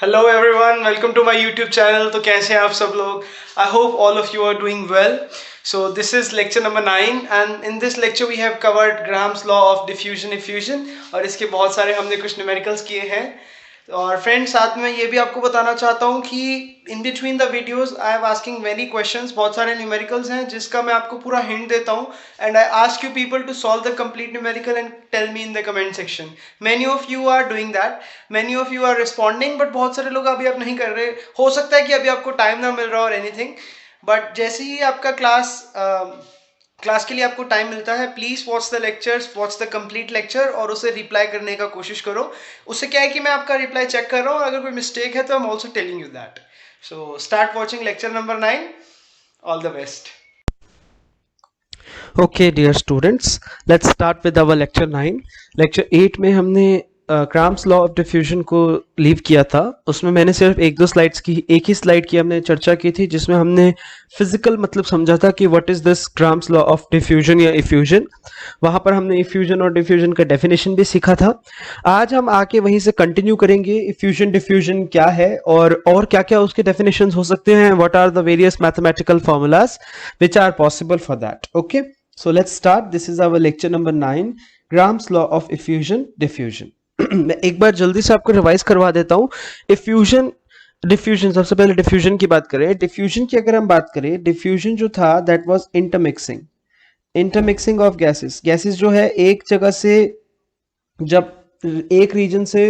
Hello everyone, welcome to my YouTube channel. तो कैसे हैं आप सब लोग? I hope all of you are doing well. So this is lecture number 9 and in this lecture we have covered Graham's law of diffusion effusion और इसके बहुत सारे हमने कुछ न्यूमेरिकल्स किए हैं। और फ्रेंड्स, साथ में ये भी आपको बताना चाहता हूँ कि in between the videos I have asking very questions. बहुत सारे न्यूमेरिकल्स हैं जिसका मैं आपको पूरा हिंट देता हूँ and I ask you people to solve the complete numerical and tell me in the comment section. Many of you are doing that, many of you are responding, but बहुत सारे लोग अभी आप नहीं कर रहे। हो सकता है कि अभी आपको टाइम ना मिल रहा और एनीथिंग, बट जैसे ही आपका क्लास के लिए आपको टाइम मिलता है, please watch the lectures, watch the complete lecture और उसे रिप्लाई करने का कोशिश करो। उससे क्या है कि मैं आपका रिप्लाई चेक कर रहा हूँ, अगर कोई मिस्टेक है तो I am also telling you that. So start watching lecture number 9। All the best. Okay, dear students, let's start with our lecture 9. Lecture 8 में हमने ग्राम्स लॉ ऑफ डिफ्यूजन को लीव किया था। उसमें मैंने सिर्फ एक ही स्लाइड की हमने चर्चा की थी, जिसमें हमने फिजिकल मतलब समझा था कि what is this Graham's law of diffusion या इफ्यूजन। वहां पर हमने इफ्यूजन और डिफ्यूजन का डेफिनेशन भी सीखा था। आज हम आके वहीं से कंटिन्यू करेंगे। इफ्यूजन डिफ्यूजन क्या है और क्या क्या उसके डेफिनेशन हो सकते हैं, what are the various mathematical formulas which are possible for that. Okay, so let's start. This is our lecture number 9, Gram's law of diffusion diffusion. मैं एक बार जल्दी से आपको रिवाइज करवा देता हूँ। इफ्यूजन डिफ्यूजन, सबसे पहले डिफ्यूजन की बात करें। डिफ्यूजन की अगर हम बात करें, डिफ्यूजन जो था that was intermixing of gases जो है एक जगह से, जब एक रीजन से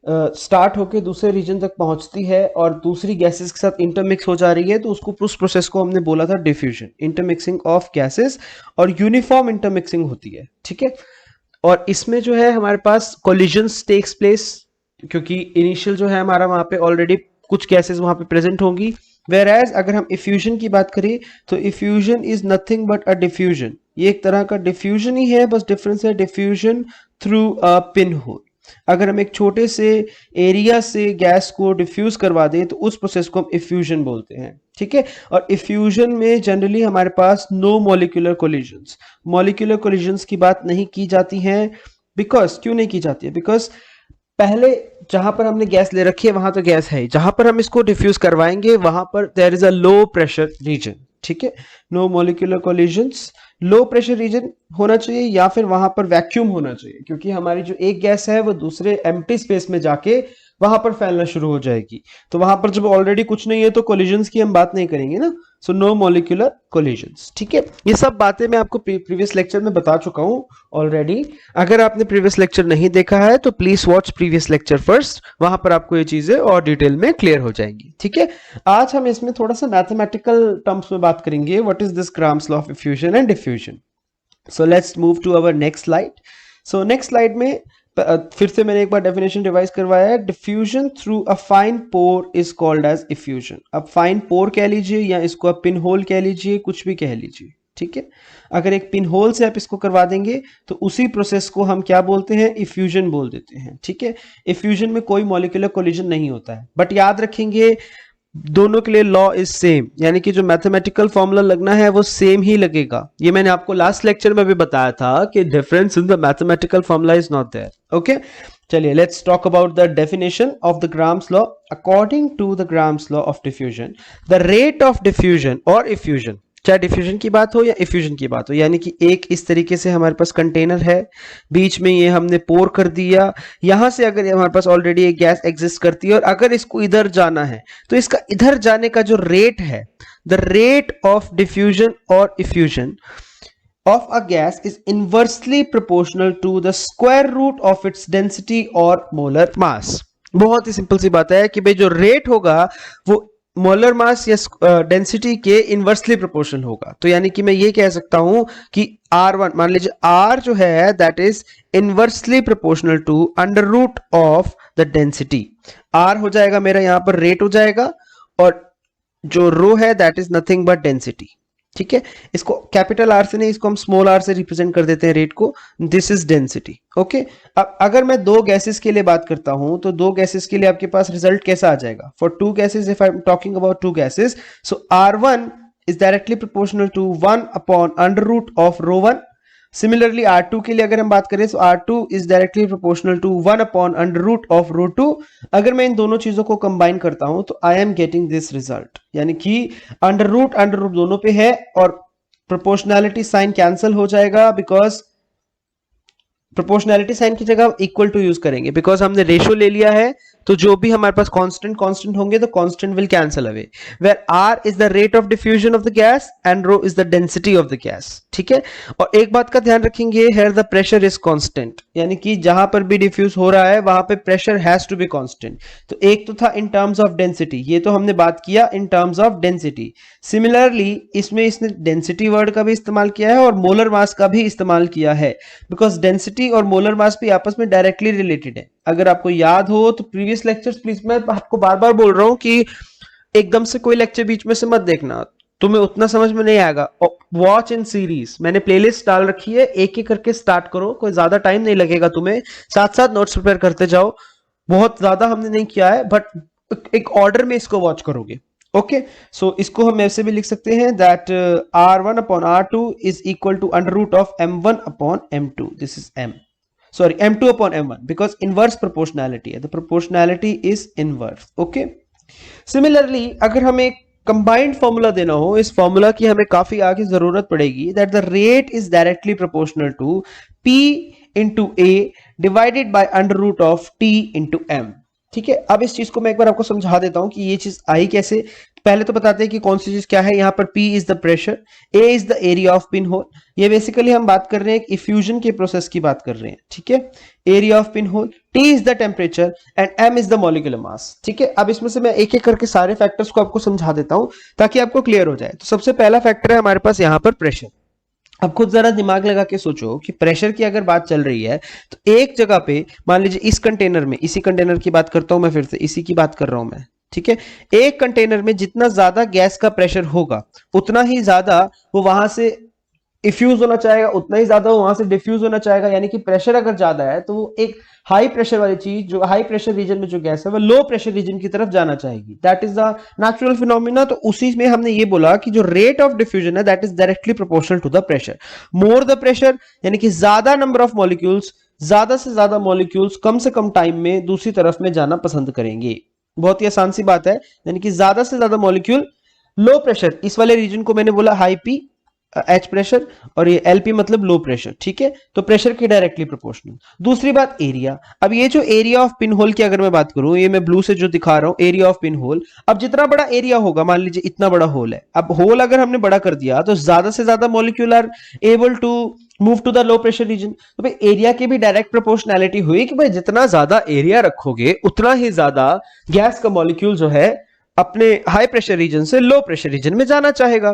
स्टार्ट होके दूसरे रीजन तक पहुंचती है और दूसरी गैसेस के साथ इंटरमिक्स हो जा रही है, तो उस प्रोसेस को हमने बोला था डिफ्यूजन, इंटरमिक्सिंग ऑफ गैसेस। और यूनिफॉर्म इंटरमिक्सिंग होती है, ठीक है। और इसमें जो है हमारे पास कोलिजन्स टेक्स प्लेस, क्योंकि इनिशियल जो है हमारा वहां पे ऑलरेडी कुछ गैसेस वहां पे प्रेजेंट होंगी। वेयर एज अगर हम इफ्यूजन की बात करें तो effusion is nothing but a diffusion. ये एक तरह का डिफ्यूजन ही है, बस डिफरेंस है diffusion through a pin whole. अगर हम एक छोटे से एरिया से गैस को डिफ्यूज करवा दें तो उस प्रोसेस को हम इफ्यूजन बोलते हैं, ठीक है। और इफ्यूजन में जनरली हमारे पास नो मॉलिक्यूलर कोलिजन्स की बात नहीं की जाती है। बिकॉज क्यों नहीं की जाती है? बिकॉज पहले जहां पर हमने गैस ले रखी है वहां तो गैस है, जहां पर हम इसको डिफ्यूज करवाएंगे वहां पर there is a low pressure region, ठीक है। No molecular collisions, low pressure region होना चाहिए या फिर वहां पर वैक्यूम होना चाहिए, क्योंकि हमारी जो एक गैस है वो दूसरे एम्प्टी स्पेस में जाके वहां पर फैलना शुरू हो जाएगी। तो वहां पर जब ऑलरेडी कुछ नहीं है तो कोलिजन्स की हम बात नहीं करेंगे ना। सो नो मॉलिक्यूलर कोलिजन्स, ठीक है। ये सब बातें मैं आपको प्रीवियस लेक्चर में बता चुका हूं ऑलरेडी। अगर आपने प्रीवियस लेक्चर नहीं देखा है तो please watch previous lecture first, वहां पर आपको ये चीजें और डिटेल में क्लियर हो जाएंगी, ठीक है। आज हम इसमें थोड़ा सा मैथमेटिकल टर्म्स में बात करेंगे, what is this Graham's law of effusion and diffusion. So let's move to our next slide. So next slide में फिर से मैंने एक बार डेफिनेशन रिवाइज करवाया है। Diffusion through a fine pore is called as effusion. अब फाइन पोर कह लीजिए या इसको आप पिन होल कह लीजिए, कुछ भी कह लीजिए, ठीक है। अगर एक पिन होल से आप इसको करवा देंगे तो उसी प्रोसेस को हम क्या बोलते हैं? इफ्यूजन बोल देते हैं, ठीक है। इफ्यूजन में कोई मॉलिक्यूलर कोलिजन नहीं होता है, बट याद रखेंगे दोनों के लिए लॉ इज सेम, यानी कि जो मैथमेटिकल फॉर्मूला लगना है वो सेम ही लगेगा। ये मैंने आपको लास्ट लेक्चर में भी बताया था कि difference in the mathematical formula is not there. Okay, चलिए let's talk about the definition of the Graham's law. According to the Graham's law of diffusion, the rate of diffusion और effusion, चाहे diffusion की बात हो या effusion की बात हो, यानी कि एक इस तरीके से हमारे पास कंटेनर है, बीच में ये हमने पोर कर दिया, यहां से अगर हमारे पास ऑलरेडी एक गैस एग्जिस्ट करती है और अगर इसको इधर जाना है तो इसका इधर जाने का जो रेट है, द रेट ऑफ डिफ्यूजन और effusion of a gas is inversely proportional to the square root of its density or molar mass। बहुत ही सिंपल सी बात है कि भाई जो रेट होगा वो मोलर मास या डेंसिटी के इनवर्सली प्रोपोर्शनल होगा। तो यानी कि मैं ये कह सकता हूं कि R1, मान लीजिए R जो है that is inversely proportional to under root of the density. R हो जाएगा मेरा यहां पर रेट हो जाएगा, और जो रो है that is nothing but density, ठीक है। इसको कैपिटल आर से नहीं, इसको हम स्मॉल आर से रिप्रेजेंट कर देते हैं रेट को। This is density, okay. अब अगर मैं दो गैसेस के लिए बात करता हूं तो दो गैसेस के लिए आपके पास रिजल्ट कैसा आ जाएगा? For two gases, if I am talking about two gases, so R1 is directly proportional to 1 upon under root of rho 1, similarly R2 के लिए अगर हम बात करें तो R2 is directly proportional to 1 upon under root of rho two. अगर मैं इन दोनों चीजों को कंबाइन करता हूं तो I am getting this result, यानी कि अंडर रूट दोनों पे है और प्रोपोर्शनैलिटी साइन कैंसिल हो जाएगा, बिकॉज प्रोपोर्शनैलिटी साइन की जगह इक्वल टू यूज करेंगे, बिकॉज हमने रेशियो ले लिया है तो जो भी हमारे पास कांस्टेंट होंगे तो constant will cancel away, where R is the rate of diffusion of the gas and rho is the density of the gas. ठीक है, और एक बात का ध्यान रखेंगे, here the pressure is constant, यानी कि जहां पर भी डिफ्यूज हो रहा है वहां पे pressure has to be constant. तो एक तो था इन टर्म्स ऑफ डेंसिटी, ये तो हमने बात किया in terms of density. Similarly इसमें इसने डेंसिटी वर्ड का भी इस्तेमाल किया है और मोलर मास का भी इस्तेमाल किया है, बिकॉज डेंसिटी और मोलर मास भी आपस में डायरेक्टली रिलेटेड है। अगर आपको याद हो तो प्रीवियस लेक्चर्स, प्लीज मैं आपको बार बार बोल रहा हूं कि एकदम से कोई लेक्चर बीच में से मत देखना, तुम्हें उतना समझ में नहीं आएगा। वॉच इन सीरीज, मैंने प्लेलिस्ट डाल रखी है, एक एक करके स्टार्ट करो, कोई ज्यादा टाइम नहीं लगेगा तुम्हें, साथ साथ नोट्स प्रिपेयर करते जाओ। बहुत ज्यादा हमने नहीं किया है, बट एक ऑर्डर में इसको वॉच करोगे। ओके, सो इसको हम ऐसे भी लिख सकते हैं that R1 upon R2 is equal to under root of M1 upon M2, this is M2 upon M1, because inverse proportionality है, the proportionality is inverse. Okay, similarly अगर हमें कंबाइंड फॉर्मूला देना हो, इस फॉर्मूला की हमें काफी आगे जरूरत पड़ेगी, that the rate is directly proportional to P into A divided by under root of T into M। ठीक है, अब इस चीज को मैं एक बार आपको समझा देता हूं कि ये चीज आई कैसे। पहले तो बताते हैं कि कौन सी चीज क्या है। यहाँ पर P is the pressure, A is the area of pin hole. ये बेसिकली हम बात कर रहे हैं इफ्यूजन के प्रोसेस की बात कर रहे हैं। ठीक है, area of pin hole, T is the temperature and M is the molecular mass. ठीक है, अब इसमें से मैं एक एक करके सारे फैक्टर्स को आपको समझा देता हूं ताकि आपको क्लियर हो जाए। तो सबसे पहला फैक्टर है हमारे पास यहाँ पर प्रेशर। अब खुद जरा दिमाग लगा के सोचो कि प्रेशर की अगर बात चल रही है तो एक जगह पे मान लीजिए इस कंटेनर में, इसी कंटेनर की बात करता हूं मैं, फिर से इसी की बात कर रहा हूं मैं। ठीक है, एक कंटेनर में जितना ज्यादा गैस का प्रेशर होगा उतना ही ज्यादा वो वहां से इफ्यूज होना चाहेगा, उतना ही ज्यादा वहां से डिफ्यूज होना चाहेगा। यानी कि प्रेशर अगर ज्यादा है तो वो एक हाई प्रेशर वाली चीज, जो हाई प्रेशर रीजन में जो गैस है वो लो प्रेशर रीजन की तरफ जाना चाहेगी। That is the natural phenomena. तो उसी में हमने ये बोला कि जो रेट ऑफ डिफ्यूजन है that is directly proportional to the pressure. More the pressure यानी कि ज्यादा नंबर ऑफ मॉलिक्यूल्स, ज्यादा से ज्यादा मॉलिक्यूल्स कम से कम टाइम में दूसरी तरफ में जाना पसंद करेंगे। बहुत ही आसान सी बात है, यानी कि ज्यादा से ज्यादा मॉलिक्यूल लो प्रेशर, इस वाले रीजन को मैंने बोला हाई पी एच प्रेशर, और ये एलपी मतलब लो प्रेशर। ठीक है, तो प्रेशर के डायरेक्टली प्रोपोर्शनल। दूसरी बात एरिया। अब ये जो एरिया ऑफ पिन होल की अगर मैं बात करूं, ये मैं ब्लू से जो दिखा रहा हूं एरिया ऑफ पिन होल, अब जितना बड़ा एरिया होगा, मान लीजिए इतना बड़ा होल है, अब होल अगर हमने बड़ा कर दिया तो ज्यादा से ज्यादा molecule are able to move to the low pressure region. तो भाई एरिया की भी डायरेक्ट प्रोपोर्शनैलिटी हुई कि भाई जितना ज्यादा एरिया रखोगे उतना ही ज्यादा गैस का मॉलिक्यूल जो है अपने हाई प्रेशर रीजन से लो प्रेशर रीजन में जाना चाहेगा।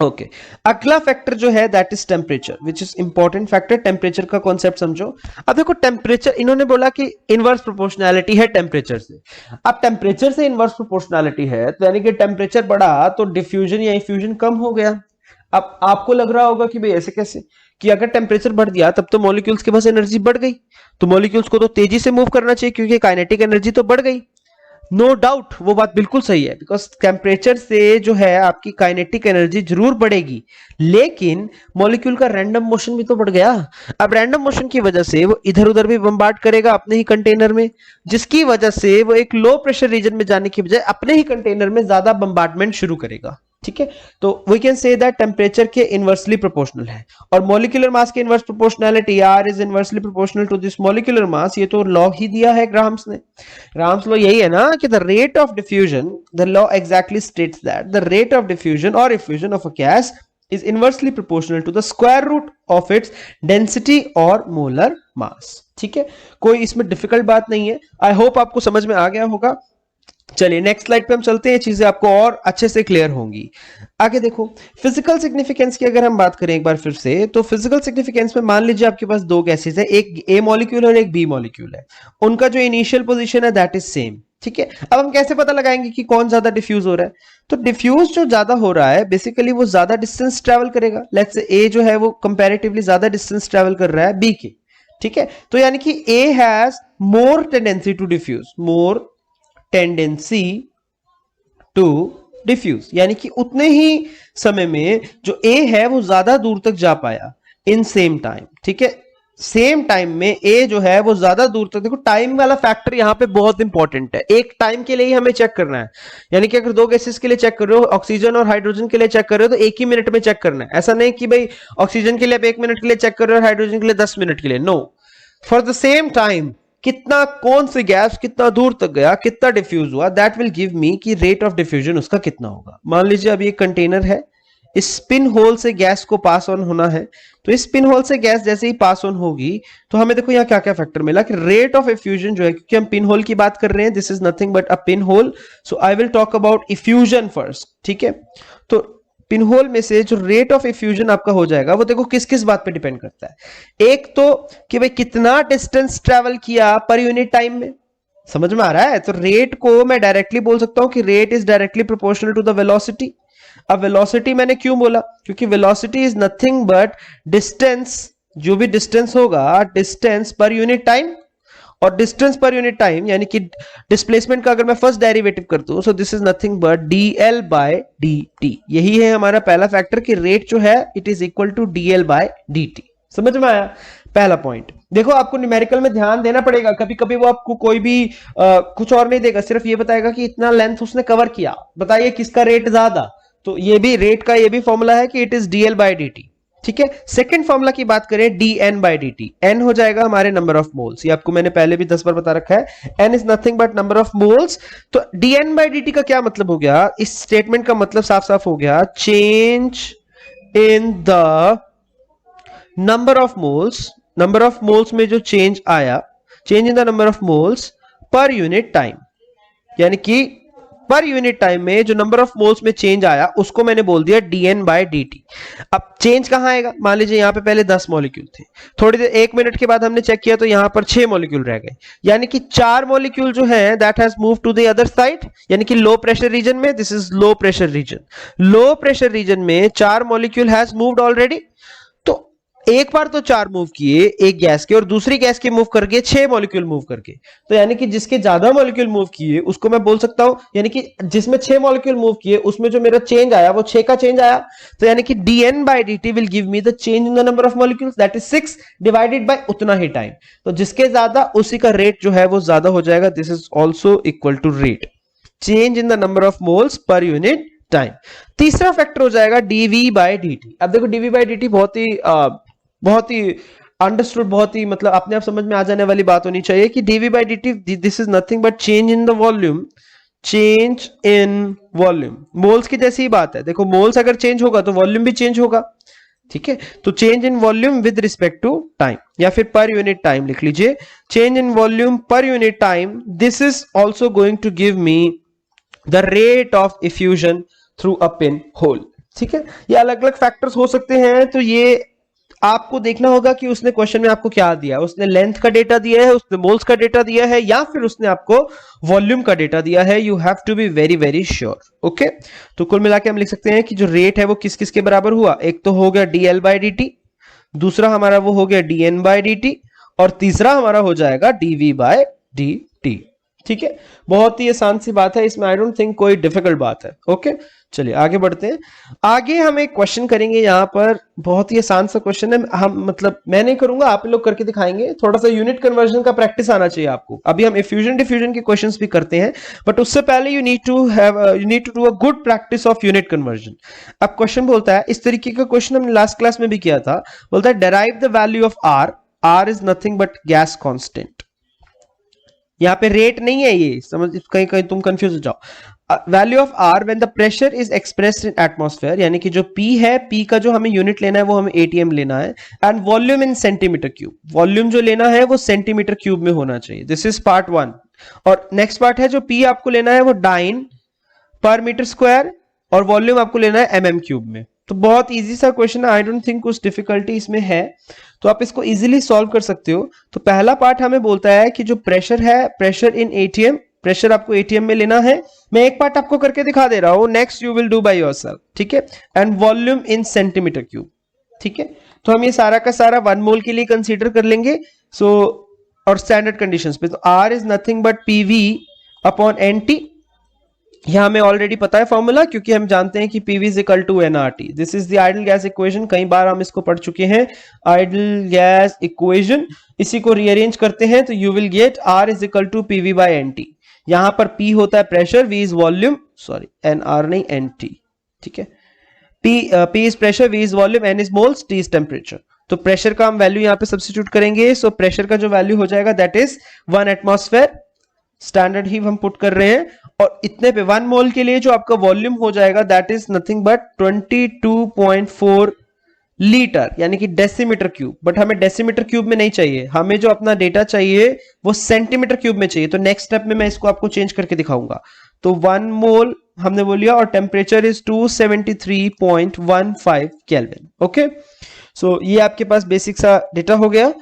ओके, अगला फैक्टर जो है that is temperature, which is important factor. Temperature का कॉन्सेप्ट समझो। अब देखो टेम्परेचर, इन्होंने बोला कि इनवर्स प्रोपोर्शनैलिटी है टेम्परेचर से। अब टेम्परेचर से इनवर्स प्रोपोर्शनैलिटी है तो यानी कि टेम्परेचर बढ़ा तो डिफ्यूजन या इफ्यूजन कम हो गया। अब आपको लग रहा होगा कि भाई ऐसे कैसे, कि अगर टेम्परेचर बढ़ गया तब तो मॉलिक्यूल्स के पास एनर्जी बढ़ गई, तो मॉलिक्यूल्स को तो तेजी से मूव करना चाहिए क्योंकि काइनेटिक एनर्जी तो बढ़ गई। नो डाउट, वो बात बिल्कुल सही है, बिकॉज टेम्परेचर से जो है आपकी काइनेटिक एनर्जी जरूर बढ़ेगी, लेकिन मॉलिक्यूल का रैंडम मोशन भी तो बढ़ गया। अब रैंडम मोशन की वजह से वो इधर उधर भी बम्बार्ड करेगा अपने ही कंटेनर में, जिसकी वजह से वो एक लो प्रेशर रीजन में जाने की बजाय अपने ही कंटेनर में ज्यादा बम्बार्डमेंट शुरू करेगा। ठीक है, तो we can say that temperature के इनवर्सली प्रोपोर्शनल है, और मॉलिक्यूलर मास के inverse proportionality R is inversely proportional to this molecular mass. ये तो लॉ ही दिया है ग्राहम्स ने। ग्राहम्स लॉ यही है ना कि the rate of diffusion, the law exactly states that the rate of diffusion और effusion of a gas is inversely proportional to the square root of its density और molar mass। ठीक है, कोई इसमें डिफिकल्ट बात नहीं है। आई होप आपको समझ में आ गया होगा। चलिए नेक्स्ट स्लाइड पे हम चलते हैं, चीजें आपको और अच्छे से क्लियर होंगी। आगे देखो, फिजिकल सिग्निफिकेंस की अगर हम बात करें एक बार फिर से, तो फिजिकल सिग्निफिकेंस में मान लीजिए आपके पास दो गैसेस है, एक ए मॉलिक्यूल और एक बी मॉलिक्यूल है, उनका जो इनिशियल पोजीशन है दैट इज सेम। ठीक है, अब हम कैसे पता लगाएंगे कि कौन ज्यादा डिफ्यूज हो रहा है? तो डिफ्यूज जो ज्यादा हो रहा है बेसिकली वो ज्यादा डिस्टेंस ट्रेवल करेगा। लेट्स से ए जो है वो कंपैरेटिवली ज्यादा डिस्टेंस ट्रेवल कर रहा है बी के। ठीक है, तो यानी कि A has more tendency to diffuse, more tendency to diffuse, यानी कि उतने ही समय में जो ए है वो ज्यादा दूर तक जा पाया। इन सेम टाइम, ठीक है। सेम टाइम में ए जो है वो ज्यादा दूर तक, देखो टाइम वाला फैक्टर यहां पे बहुत इंपॉर्टेंट है। एक टाइम के लिए ही हमें चेक करना है, यानी कि अगर दो गैसेस के लिए चेक कर रहे हो, ऑक्सीजन और हाइड्रोजन के लिए चेक कर रहे हो, तो एक ही मिनट में चेक करना है। ऐसा नहीं कि भाई ऑक्सीजन के लिए आप 1 मिनट के लिए चेक कर रहे हो और हाइड्रोजन के लिए 10 मिनट के लिए, no. For the same time कितना, कौन सी गैस कितना दूर तक गया, कितना डिफ्यूज हुआ, दैट विल गिव मी कि रेट ऑफ डिफ्यूजन उसका कितना होगा। मान लीजिए अभी एक कंटेनर है, इस स्पिन होल से गैस को पास ऑन होना है, तो इस स्पिन होल से गैस जैसे ही पास ऑन होगी तो हमें देखो यहाँ क्या क्या फैक्टर मिला कि रेट ऑफ इफ्यूजन जो है, क्योंकि हम पिन होल की बात कर रहे हैं, this is nothing but a pin whole, so I will talk about effusion first, ठीक है। तो पिन होल में से जो रेट ऑफ इफ्यूजन आपका हो जाएगा वो देखो किस किस बात पे डिपेंड करता है। एक तो कि भाई कितना डिस्टेंस ट्रेवल किया पर यूनिट टाइम में, समझ में आ रहा है। तो रेट को मैं डायरेक्टली बोल सकता हूं कि rate is directly proportional to the velocity. अब वेलोसिटी मैंने क्यों बोला, क्योंकि velocity is nothing but distance, जो भी डिस्टेंस होगा डिस्टेंस पर यूनिट टाइम, और डिस्टेंस पर यूनिट टाइम यानी कि डिस्प्लेसमेंट का अगर मैं फर्स्ट डेरिवेटिव कर दूं, so this is nothing but dl by dt। यही है हमारा पहला फैक्टर कि रेट जो है it is equal to dl by dt। समझ में आया पहला पॉइंट। देखो आपको न्यूमेरिकल में ध्यान देना पड़ेगा, कभी कभी वो आपको कोई भी कुछ और नहीं देगा, सिर्फ ये बताएगा कि इतना लेंथ उसने कवर किया, बताइए किसका रेट ज्यादा। तो ये भी रेट का ये भी फॉर्मूला है कि it is dl by dt, ठीक है। सेकंड फॉर्मूला की बात करें dn बाय dt, n हो जाएगा हमारे नंबर ऑफ मोल्स, ये आपको मैंने पहले भी 10 बार बता रखा है, n is nothing but number of moles. तो dn बाय dt का क्या मतलब हो गया, इस स्टेटमेंट का मतलब साफ साफ हो गया change in the number of moles, number of moles में जो चेंज आया, change in the number of moles per unit time, यानी कि पर यूनिट टाइम में जो नंबर ऑफ मोल्स में चेंज आया उसको मैंने बोल दिया dn बाय dt। अब चेंज कहां आएगा, मान लीजिए यहां पे पहले 10 मॉलिक्यूल थे, थोड़ी देर 1 मिनट के बाद हमने चेक किया तो यहां पर 6 मॉलिक्यूल रह गए, यानी कि 4 मॉलिक्यूल जो है that has move to the other side, यानी कि लो प्रेशर रीजन में, this is low pressure region, low pressure region में 4 मॉलिक्यूल हैज मूव्ड ऑलरेडी। तो एक बार तो 4 मूव किए एक गैस के, और दूसरी गैस के मूव करके 6 मॉलिक्यूल मूव करके, तो यानी कि जिसके ज्यादा मॉलिक्यूल मूव किए उसको मैं बोल सकता हूं, यानी कि जिसमें 6 मॉलिक्यूल मूव किए उसमें जो मेरा चेंज आया वो 6 का चेंज आया, तो यानी कि dn by dt will give me the change in the number of molecules, that is 6 divided by उतना ही टाइम। तो जिसके ज्यादा उसी का रेट जो है वो ज्यादा हो जाएगा, this is also equal to rate, change in the number of moles per unit time. तीसरा फैक्टर हो जाएगा dv बाय dt। अब देखो dv बाय dt बहुत ही अंडरस्टूड, बहुत ही मतलब अपने आप समझ में आ जाने वाली बात होनी चाहिए कि dv by dt this is nothing but change in the volume, change in volume, moles की जैसी ही बात है। देखो मोल्स अगर चेंज होगा तो वॉल्यूम भी चेंज होगा, ठीक है। तो change in volume with respect to time, या फिर पर यूनिट टाइम लिख लीजिए, change in volume per unit time, this is also going to give me the rate of effusion through a pin hole, ठीक है। ये अलग अलग factors हो सकते हैं, तो ये आपको देखना होगा कि उसने क्वेश्चन में आपको क्या दिया, उसने लेंथ का डेटा दिया है, उसने मोल्स का डेटा दिया है, या फिर उसने आपको वॉल्यूम का डेटा दिया है। You have to be very very sure, okay. तो कुल मिला के हम लिख सकते हैं कि जो रेट है वो किस किस के बराबर हुआ, एक तो हो गया dl बाय dt, दूसरा हमारा वो हो गया dn बाय dt, और तीसरा हमारा हो जाएगा dv बाय dt, ठीक है। बहुत ही आसान सी बात है, इसमें आई डोंट थिंक कोई डिफिकल्ट बात है, ओके। चलिए आगे बढ़ते हैं। आगे हम एक क्वेश्चन करेंगे, यहाँ पर बहुत ही आसान सा क्वेश्चन है, हम मतलब मैं नहीं करूंगा, आप लोग करके दिखाएंगे। थोड़ा सा यूनिट कन्वर्जन का प्रैक्टिस आना चाहिए आपको। अभी हम इफ्यूजन डिफ्यूजन के क्वेश्चंस भी करते हैं, बट उससे पहले you need to do a good practice of unit conversion. अब क्वेश्चन बोलता है, इस तरीके का क्वेश्चन हमने लास्ट क्लास में भी किया था, बोलता है derive the value of R, R is nothing but gas constant. यहाँ पे रेट नहीं है, ये समझ, कहीं कहीं तुम कंफ्यूज हो जाओ। Value of R when the pressure is expressed in atmosphere, यानी कि जो पी है, पी का जो हमें यूनिट लेना है वो हमें एटीएम लेना है, and volume in centimetre cube, volume जो लेना है वो सेंटीमीटर क्यूब में होना चाहिए। This is part 1। और नेक्स्ट पार्ट है जो पी आपको लेना है वो डाइन पर मीटर स्क्वायर, और वॉल्यूम आपको लेना है mm क्यूब में। तो बहुत इजी सा क्वेश्चन है, आई डोंट थिंक कुछ डिफिकल्टी इसमें है, तो आप इसको इजीली सॉल्व कर सकते हो। तो पहला पार्ट हमें बोलता है कि जो प्रेशर है, प्रेशर इन एटीएम, प्रेशर आपको एटीएम में लेना है। मैं एक पार्ट आपको करके दिखा दे रहा हूं, next you will do by yourself, ठीक है। And volume in centimetre cube, ठीक है। तो हम ये सारा का सारा 1 मोल के लिए कंसीडर कर लेंगे। सो और स्टैंडर्ड कंडीशंस पे, तो R is nothing but PV upon NT, यह हमें ऑलरेडी पता है फॉर्मूला, क्योंकि हम जानते हैं कि PV is equal to NRT. This is the ideal gas equation, कई बार हम इसको पढ़ चुके हैं, आइडल गैस इक्वेशन। इसी को रीअरेंज करते हैं तो you will get R is equal to PV by N T. यहां पर पी होता है pressure, V is volume, sorry N R नहीं एन टी, ठीक है। P is pressure, V is volume, N is moles, T is temperature. तो pressure का हम वैल्यू यहां पे सब्स्टिट्यूट करेंगे। सो प्रेशर का जो वैल्यू हो जाएगा that is 1 atmosphere, standard heat हम पुट कर रहे हैं। और इतने पे 1 मोल के लिए जो आपका वॉल्यूम हो जाएगा that is nothing but 22.4 litre, यानी कि डेसीमीटर क्यूब। बट हमें डेसीमीटर क्यूब में नहीं चाहिए, हमें जो अपना डेटा चाहिए वो सेंटीमीटर क्यूब में चाहिए। तो नेक्स्ट स्टेप में मैं इसको आपको चेंज करके दिखाऊंगा। तो 1 मोल हमने बोल लिया, और टेम्परेचर इज 273.15 केल्विन। ओके, सो ये आपके पास बेसिक सा डेटा हो गया।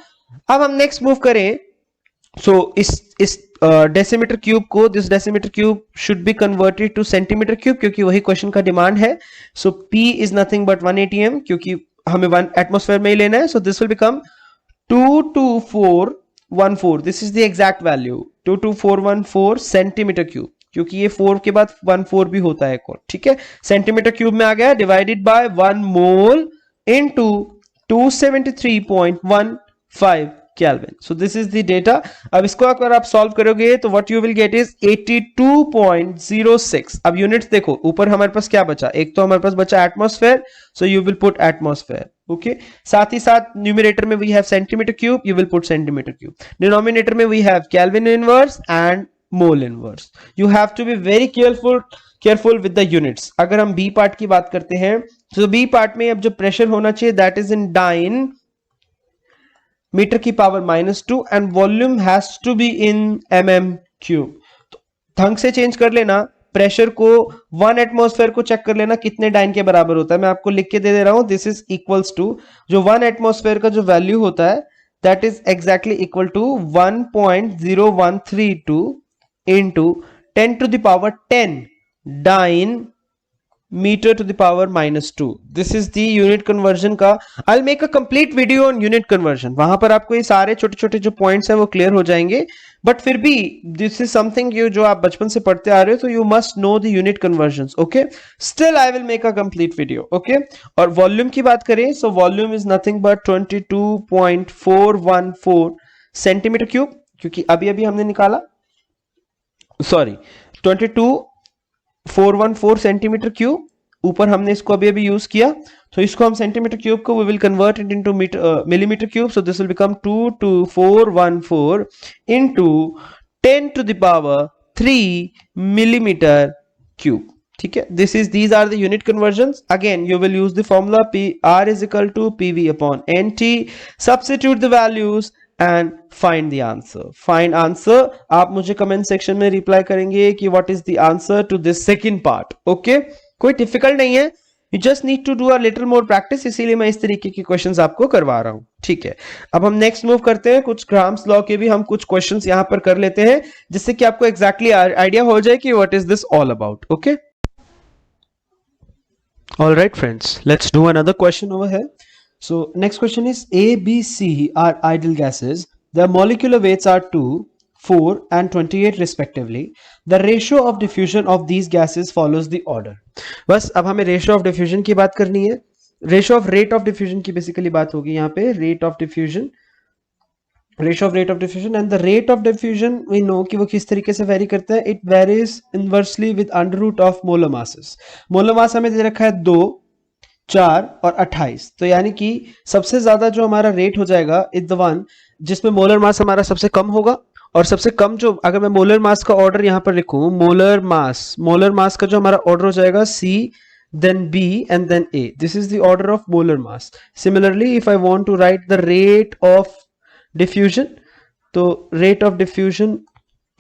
अब हम नेक्स्ट मूव करें। सो इस डेसीमीटर क्यूब को, this decimetre cube should be converted two centimetre cube, क्योंकि वही क्वेश्चन का डिमांड है। सो P is nothing but 1 atm, क्योंकि हमें 1 एटमॉस्फेयर में ही लेना है। So this will become 22414, this is the exact value, 22414 centimetre cube, क्योंकि ये 4 के बाद 14 भी होता है एक और, ठीक है। सेंटीमीटर क्यूब में आ गया, divided by 1 mole into 273.15 kelvin. So this is the data. अब इसको अगर आप सॉल्व करोगे तो what you will gate is 82.06। अब यूनिट्स देखो, ऊपर हमारे पास क्या बचा, एक तो हमारे पास बचा atmosphere, so you will put atmosphere. Okay, साथ ही साथ न्यूमरेटर में we have centimetre cube, you will put centimetre cube. Denominator में we have kelvin inverse and mole inverse. You have to be very careful with the units. अगर हम B part की बात करते हैं तो बी पार्ट में अब जो प्रेशर होना चाहिए that is in dyne metre की power -2 and volume has to be in mm cube. तो ढंग से चेंज कर लेना, प्रेशर को 1 एटमॉस्फेयर को चेक कर लेना कितने डाइन के बराबर होता है। मैं आपको लिख के दे रहा हूं, दिस इज इक्वल्स टू, जो 1 एटमॉस्फेयर का जो वैल्यू होता है that is exactly equal to 1.0132 into 10 to the power 10 dyne metre to the power -2। This is the unit conversion का। I will make a complete video on unit conversion, वहां पर आपको ये सारे छोटे छोटे जो पॉइंट्स हैं वो क्लियर हो जाएंगे। बट फिर भी दिस इज समथिंग यू जो आप बचपन से पढ़ते आ रहे हो, तो you must know the unit conversion. Okay, still I will make a complete video. Okay, और वॉल्यूम की बात करें, so volume is nothing but 22.414 centimetre cube, क्योंकि अभी अभी हमने निकाला, सॉरी 22.414 सेंटीमीटर क्यूब, ऊपर हमने इसको अभी अभी यूज किया, तो इसको हम सेंटीमीटर क्यूब को we will convert it into millimetre cube. So this will become 22414 into 10 to the power 3 millimetre cube, ठीक है। This is, these are the unit conversion. Again you will use the formula P R is equal to PV upon N T, substitute the values and find the answer. Find answer, आप मुझे comment section में reply करेंगे कि what is the answer to this second part. Okay, कोई difficult नहीं है, you just need to do a little more practice, इसीलिए मैं इस तरीके के क्वेश्चंस आपको करवा रहा हूं, ठीक है। अब हम नेक्स्ट मूव करते हैं, कुछ ग्राम्स लॉ के भी हम कुछ क्वेश्चंस यहां पर कर लेते हैं, जिससे कि आपको एग्जैक्टली आइडिया हो जाए कि what is this all about. Okay, all right friends, let's do another question over here. So next question is, A, B, C are ideal gases, their molecular weights are 2, 4 and 28 respectively. The ratio of diffusion of these gases follows the order. बस अब हमें ratio of diffusion की बात करनी है, ratio of rate of diffusion की basically बात होगी यहाँ पे, rate of diffusion, ratio of rate of diffusion. And the rate of diffusion we know कि वो किस तरीके से वेरी करता है, it varies inversely with under root of molar masses. Molar mass हमें दे रखा है 2, 4 और 28, तो यानी कि सबसे ज्यादा जो हमारा रेट हो जाएगा इज द वन जिसमें मोलर मास हमारा सबसे कम होगा, और सबसे कम जो, अगर मैं मोलर मास का ऑर्डर यहां पर लिखूं, मोलर मास का जो हमारा ऑर्डर हो जाएगा C, then B and then A. This is the order of molar mass. Similarly, if I want to write the rate of diffusion, तो rate of diffusion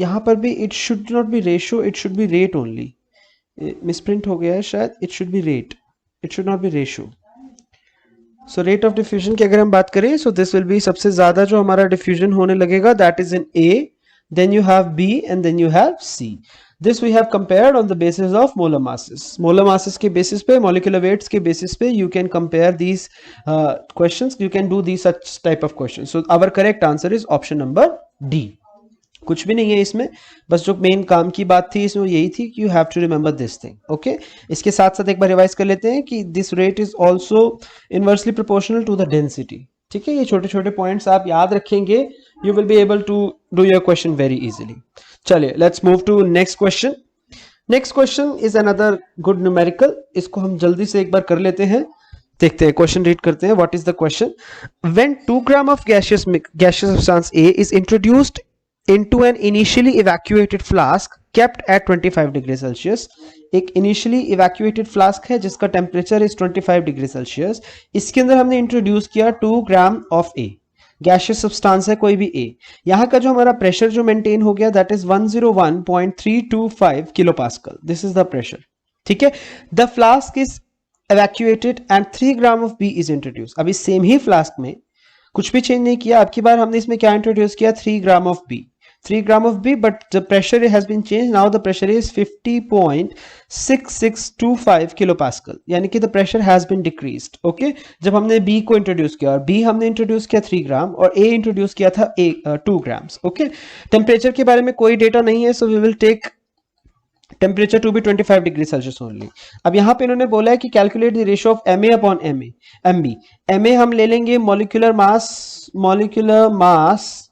यहां पर भी it should not be ratio, it should be rate only. Misprint हो गया है शायद, it should be rate, it should not be ratio. So rate of diffusion की अगर हम बात करें, so this will be सबसे ज्यादा जो हमारा diffusion होने लगेगा that is in A, then you have B and then you have C. This we have compared on the basis of molar masses. Molar masses के basis पे, molecular weights के basis पे you can compare these questions, you can do these such type of questions. So our correct answer is option number D. कुछ भी नहीं है इसमें, बस जो मेन काम की बात थी इसमें यही थी कि you have to remember this thing. Okay, इसके साथ साथ एक बार रिवाइज कर लेते हैं कि this rate is also inversely proportional to the density. ठीक है, ये छोटे छोटे पॉइंट्स आप याद रखेंगे, you will be able to do your question very easily. चलिए let's move to next question. Next question is another good numerical, इसको हम जल्दी से एक बार कर लेते हैं, देखते हैं क्वेश्चन रीड करते हैं। What is the question? When 2 gram of gaseous substance A is introduced into an initially evacuated flask kept at 25 degree Celsius. एक इनिशियली इवैक्यूएटेड फ्लास्क है जिसका टेम्परेचर इज 25 डिग्री सेल्सियस, इसके अंदर हमने इंट्रोड्यूस किया 2 gram of A, gaseous substance है कोई भी ए। यहाँ का जो हमारा प्रेशर जो मेंटेन हो गया that is 101.325 kilo pascal, this is the pressure. ठीक है, the flask is evacuated and 3 gram of B is introduce. अभी सेम ही फ्लास्क में कुछ भी चेंज नहीं किया, अब की बार हमने इसमें क्या इंट्रोड्यूस किया? 3 gram of B, 3 gram of B, but the pressure has been change, now the pressure is 50.6625 kilo pascal, यानी कि the pressure has been decreased. Okay, जब हमने बी को इंट्रोड्यूस किया, और बी हमने इंट्रोड्यूस किया 3 ग्राम और ए इंट्रोड्यूस किया था 2 ग्राम्स। ओके, टेम्परेचर के बारे में कोई डेटा नहीं है, so we will take temperature to be 25 degree Celsius only. अब यहाँ पे इन्होंने बोला है कि calculate the ratio of M A upon M B. M A हम ले लेंगे मॉलिक्यूलर मास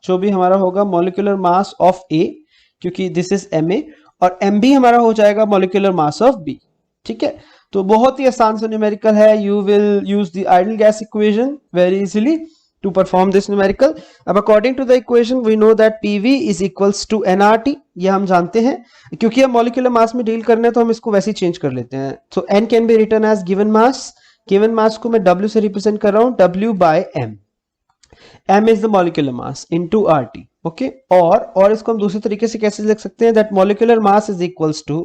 जो भी हमारा होगा मॉलिक्यूलर मास ऑफ ए, क्योंकि दिस इज एम ए, और एम बी हमारा हो जाएगा मॉलिक्यूलर मास ऑफ बी। ठीक है, तो बहुत ही आसान सा न्यूमेरिकल है, you will use the ideal gas equation very easily to perform this numerical. अब according to the equation we know that PV is equals to nRT, ये हम जानते हैं, क्योंकि हम मॉलिक्यूलर मास में डील करने हैं तो हम इसको वैसे ही चेंज कर लेते हैं। So N can be written as given mass, given mass को मैं W से रिप्रेजेंट कर रहा हूँ, W by M, M is the molecular mass into RT। Okay, और इसको हम दूसरे तरीके से कैसे लिख सकते हैं? that molecular mass is equals to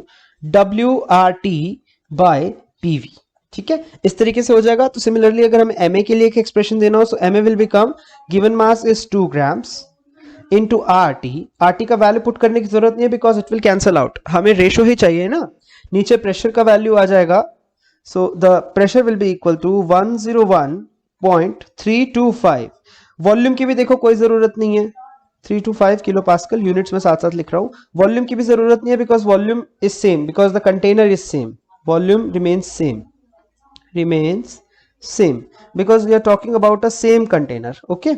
WRT by PV। ठीक है, इस तरीके से हो जाएगा। तो सिमिलरली अगर हमें एमए के लिए एक एक्सप्रेशन देना हो, so MA will become given mass is 2 grams into RT. RT का वैल्यू पुट करने की जरूरत नहीं है because it will cancel out, हमें रेशो ही चाहिए ना। नीचे प्रेशर का वैल्यू आ जाएगा, so the pressure will be equal to 101.325। Volume की भी देखो कोई जरूरत नहीं है, 325 किलो पास्कल, यूनिट्स में साथ साथ लिख रहा हूं। वॉल्यूम की भी जरूरत नहीं है because volume is same, because the container is same, volume remains same, remains same because we are talking about a same container। okay,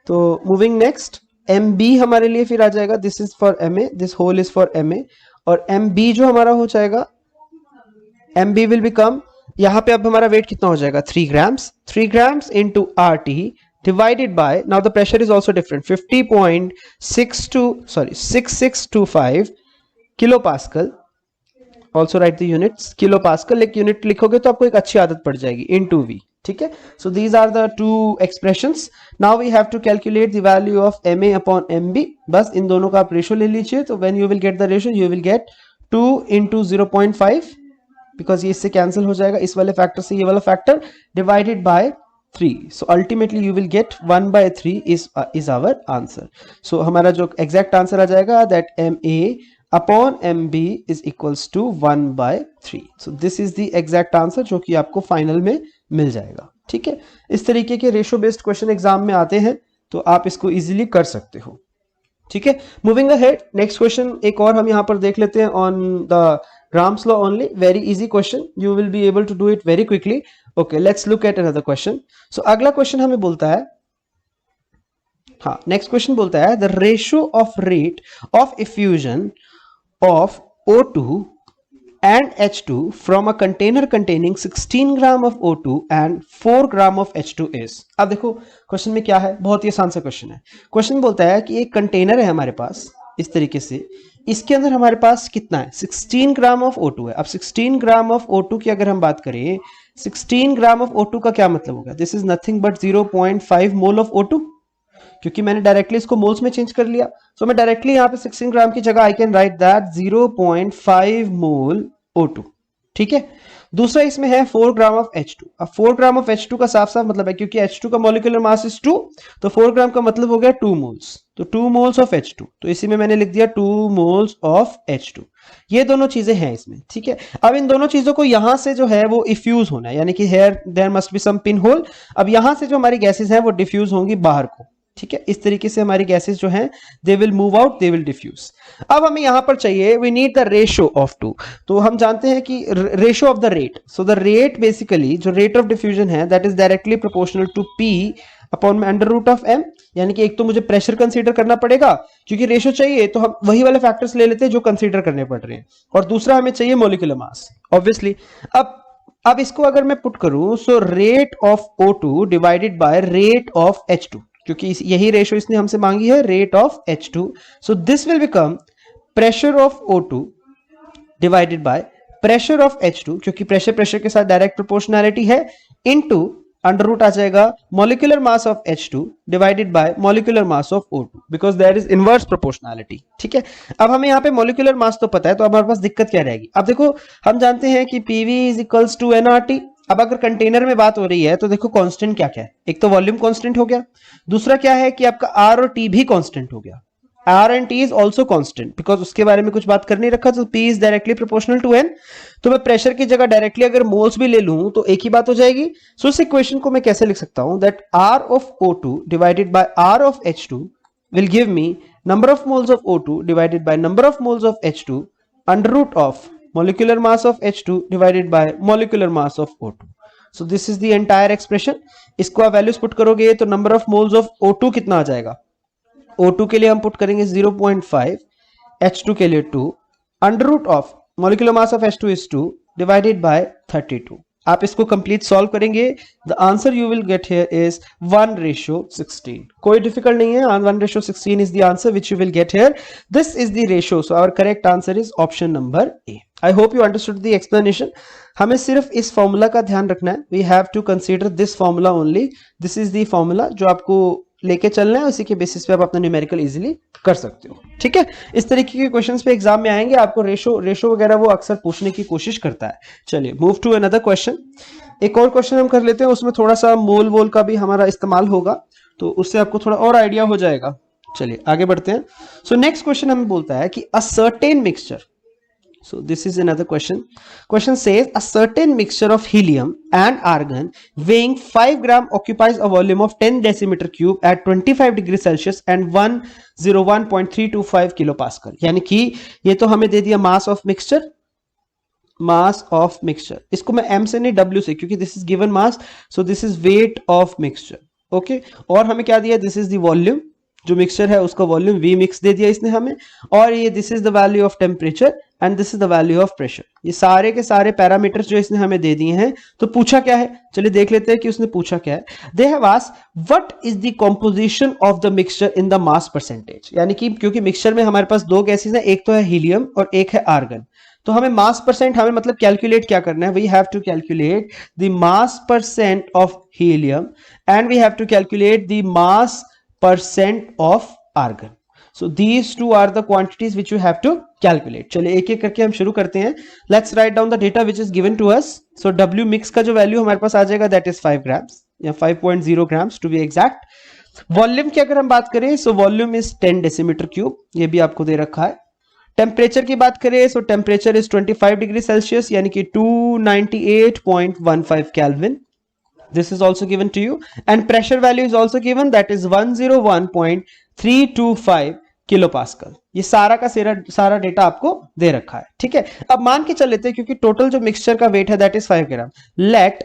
तो moving next, mb हमारे लिए फिर आ जाएगा, this is for ma, this whole is for ma, और mb जो हमारा हो जाएगा, mb will become, यहाँ पे अब हमारा वेट कितना हो जाएगा? 3 grams, 3 grams into rt divided by, now the pressure is also different, 6625 kilo pascal, also right the units, kilo pascal एक यूनिट लिखोगे तो आपको एक अच्छी आदत पड़ जाएगी, इनटू वी। ठीक है, so these are the two expressions. Now we have to calculate the value of M A upon M B. बस इन दोनों का आप रेशो ले लीजिए, तो when you will get the ratio you will get 2 into 0.5, because ये इससे कैंसिल हो जाएगा, इस वाले फैक्टर से ये वाला factor, divided by 3, so ultimately you will get 1/3 is our answer। so हमारा जो एग्जैक्ट आंसर आ जाएगा that MA upon MB is equals to 1/3। so this is the exact answer जो कि आपको फाइनल में मिल जाएगा। ठीक है, इस तरीके के रेशो बेस्ड क्वेश्चन एग्जाम में आते हैं तो आप इसको इजीली कर सकते हो। ठीक है, मूविंग अहेड, नेक्स्ट क्वेश्चन एक और हम यहाँ पर देख लेते हैं on the Gram's law only, very easy question, you will be able to do it very quickly। okay, let's look at another question। so अगला क्वेश्चन हमें बोलता है, हाँ नेक्स्ट क्वेश्चन बोलता है the ratio of rate of effusion of O2 and H2 from a container containing 16 gram of O2 and 4 gram of H2 is। अब देखो question में क्या है, बहुत ही आसान सा क्वेश्चन है। क्वेश्चन बोलता है कि एक कंटेनर है हमारे पास इस तरीके से, इसके अंदर हमारे पास कितना है? 16 ग्राम ऑफ O2 है। अब 16 ग्राम ऑफ O2 की अगर हम बात करें, 16 ग्राम ऑफ O2 का क्या मतलब होगा? This is nothing but 0.5 mole of O2, क्योंकि मैंने डायरेक्टली इसको मोल्स में चेंज कर लिया। सो मैं डायरेक्टली यहाँ पे 16 ग्राम की जगह I can write that 0.5 mole O2। ठीक है, दूसरा इसमें है 4 ग्राम ऑफ H2। अब 4 ग्राम ऑफ H2 का साफ साफ मतलब है, क्योंकि H2 का मॉलिक्यूलर मास इज 2, तो 4 ग्राम का मतलब हो गया 2 मोल्स, तो 2 मोल्स ऑफ H2, तो इसी में मैंने लिख दिया 2 मोल्स ऑफ H2। ये दोनों चीजें हैं इसमें। ठीक है, अब इन दोनों चीजों को यहां से जो है वो इफ्यूज होना है, यानी कि here there must be some pin hole. अब यहां से जो हमारी गैसेस हैं वो डिफ्यूज होंगी बाहर को। ठीक है, इस तरीके से हमारी गैसेस जो हैं they will move out, they will diffuse. अब हमें यहां पर चाहिए we need the ratio of two. तो हम जानते हैं कि ratio of the rate, so the rate basically जो रेट ऑफ डिफ्यूजन है that is directly proportional to P upon under root of M. यानी कि एक तो मुझे प्रेशर कंसीडर करना पड़ेगा, क्योंकि रेशियो चाहिए तो हम वही वाले फैक्टर्स ले लेते हैं जो कंसीडर करने पड़ रहे हैं, और दूसरा हमें चाहिए मोलिकुलर मास ऑब्वियसली। अब इसको अगर मैं पुट करूं, so rate of O2 divided by rate of H2, क्योंकि यही रेशियो इसने हमसे मांगी है, rate of H2, so this will become pressure of O2 divided by pressure of H2, क्योंकि प्रेशर के साथ डायरेक्ट प्रोपोर्शनैलिटी है, इनटू अंडर रूट आ जाएगा molecular mass of H2 divided by molecular mass of O2, because there is inverse proportionality. ठीक है, अब हमें यहाँ पे मॉलिक्यूलर मास तो पता है, तो अब हमारे पास दिक्कत क्या रहेगी। अब देखो हम जानते हैं कि PV is equals to nRT। अब अगर कंटेनर में बात हो रही है तो देखो कांस्टेंट क्या क्या है, एक तो वॉल्यूम कांस्टेंट हो गया, दूसरा क्या है कि आपका R और T भी कांस्टेंट हो गया, R and T is also constant, because उसके बारे में कुछ बात कर नहीं रखा, तो P is directly proportional to N। तो मैं प्रेशर की जगह डायरेक्टली अगर मोल्स भी ले लूं तो एक ही बात हो जाएगी। सो इस इक्वेशन को मैं कैसे लिख सकता हूं, that R of O2 divided bye R of H2 will give me number of moles of O2 divided by number of moles of H2 under root of molecular mass of H2 divided by molecular mass of O2। so this is the entire expression। इसको आप values put करोगे तो number of moles of O2 कितना आ जाएगा, O2 के लिए हम put करेंगे 0.5, H2 के लिए 2, under root of molecular mass of H2 is 2 divided by 32। आप इसको कंप्लीट सॉल्व करेंगे, the answer you will get here is 1:16। कोई डिफिकल्ट नहीं है, 1:16 is the answer which you will get here. This is the ratio, so our correct answer is option number A. I hope you understood the explanation. हमें सिर्फ इस formula का ध्यान रखना है, we have to consider this formula only. This is the formula जो आपको लेके चलना है, उसी के बेसिस पे आप अपना न्यूमेरिकल इजीली कर सकते हो। ठीक है, इस तरीके के क्वेश्चंस पे एग्जाम में आएंगे, आपको रेशो वगैरह वो अक्सर पूछने की कोशिश करता है। चलिए मूव टू अनदर क्वेश्चन। एक और क्वेश्चन हम कर लेते हैं, उसमें थोड़ा सा मोल वोल का भी हमारा इस्तेमाल होगा, तो उससे आपको थोड़ा और आइडिया हो जाएगा। चलिए आगे बढ़ते हैं। सो नेक्स्ट क्वेश्चन हमें बोलता है कि a certain mixture, so this is another question says a certain mixture of helium and argon weighing 5 gram occupies a volume of 10 decimeter cube at 25 degrees Celsius and 101.325 kilopascal। यानी कि ये तो हमें दे दिया मास ऑफ मिक्सचर, इसको मैं m से नहीं w से, क्योंकि this is given mass, so this is weight of mixture. Okay, और हमें क्या दिया, दिस इज द वॉल्यूम, जो मिक्सचर है उसका वॉल्यूम V मिक्स दे दिया इसने हमें, और ये this is the value of temperature and this is the value of pressure. ये सारे के सारे पैरामीटर्स जो इसने हमें दे दिए हैं। तो पूछा क्या है, चलिए देख लेते हैं कि उसने पूछा क्या है। They have asked what is the composition of the mixture in the mass percentage. यानी कि क्योंकि मिक्सचर में हमारे पास दो गैसेस हैं, एक तो है हीलियम और एक है आर्गन, तो हमें मास परसेंट हमें मतलब कैलकुलेट क्या करना है, we have to calculate the mass percent of helium and we have to calculate the mass percent of argon. So these two are the quantities which you have to calculate। चलिए एक एक करके हम शुरू करते हैं। Let's write down the data which is given to us। So W mix का जो वैल्यू हमारे पास आ जाएगा that is 5 grams या 5.0 grams to be exact। Volume की अगर हम बात करें, so volume is 10 decimeter cube, ये भी आपको दे रखा है। टेम्परेचर की बात करें, so temperature is 25 degree Celsius यानी कि 298.15 Kelvin। This is also given to you, and pressure value is also given, that is 101.325 kilopascal। ये सारा का सारा डेटा आपको दे रखा है। ठीक है, अब मान के चल लेते हैं, क्योंकि टोटल जो मिक्सचर का वेट है that is 5 gram. Let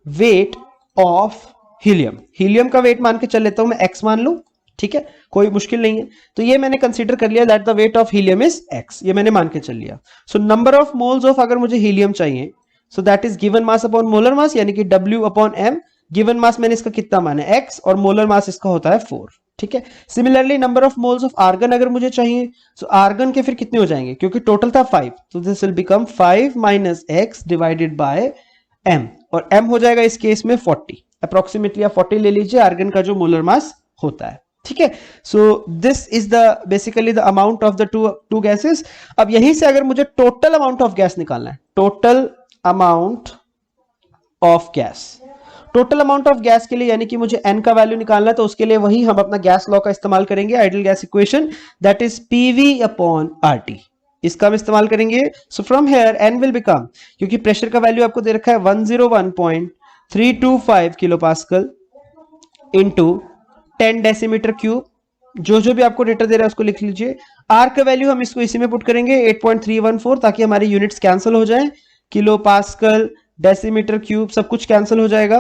weight of helium का वेट मान के चल लेता हूं मैं, x मान लूं। ठीक है, कोई मुश्किल नहीं है, तो ये मैंने कंसीडर कर लिया that the wait of helium is x, ये मैंने मान के चल लिया। So number of moles of, अगर मुझे हीलियम चाहिए, so that is given mass upon molar mass, यानी कि W upon m। Given mass मैंने इसका कितना माना है, x, और मोलर मास इसका होता है 4। ठीक है, similarly number of moles of argon अगर मुझे चाहिए, सो आर्गन के फिर कितने हो जाएंगे, क्योंकि टोटल था 5, तो this will become 5 minus x divided by m, और m हो जाएगा इस केस में 40 अप्रोक्सीमेटली, आप 40 ले लीजिए आर्गन का जो मोलर मास होता है। ठीक है, so this is the basically the amount of the two gases. अब यहीं से अगर मुझे टोटल अमाउंट ऑफ गैस निकालना है, टोटल अमाउंट ऑफ गैस के लिए, यानी कि मुझे n का वैल्यू निकालना है, तो उसके लिए वही हम अपना गैस लॉ का इस्तेमाल करेंगे, ideal gas equation, that is PV upon RT, इसका हम इस्तेमाल करेंगे। So from here n will become, क्योंकि प्रेशर का वैल्यू आपको दे रखा है 101.325 किलोपास्कल इनटू 10 डेसीमीटर क्यूब। जो भी आपको डेटा दे रहा है उसको लिख लीजिए। आर का वैल्यू हम इसको इसी में पुट करेंगे 8.314 ताकि हमारी यूनिट्स कैंसिल हो जाए। किलो, पास्कल, डेसीमीटर क्यूब सब कुछ कैंसिल हो जाएगा।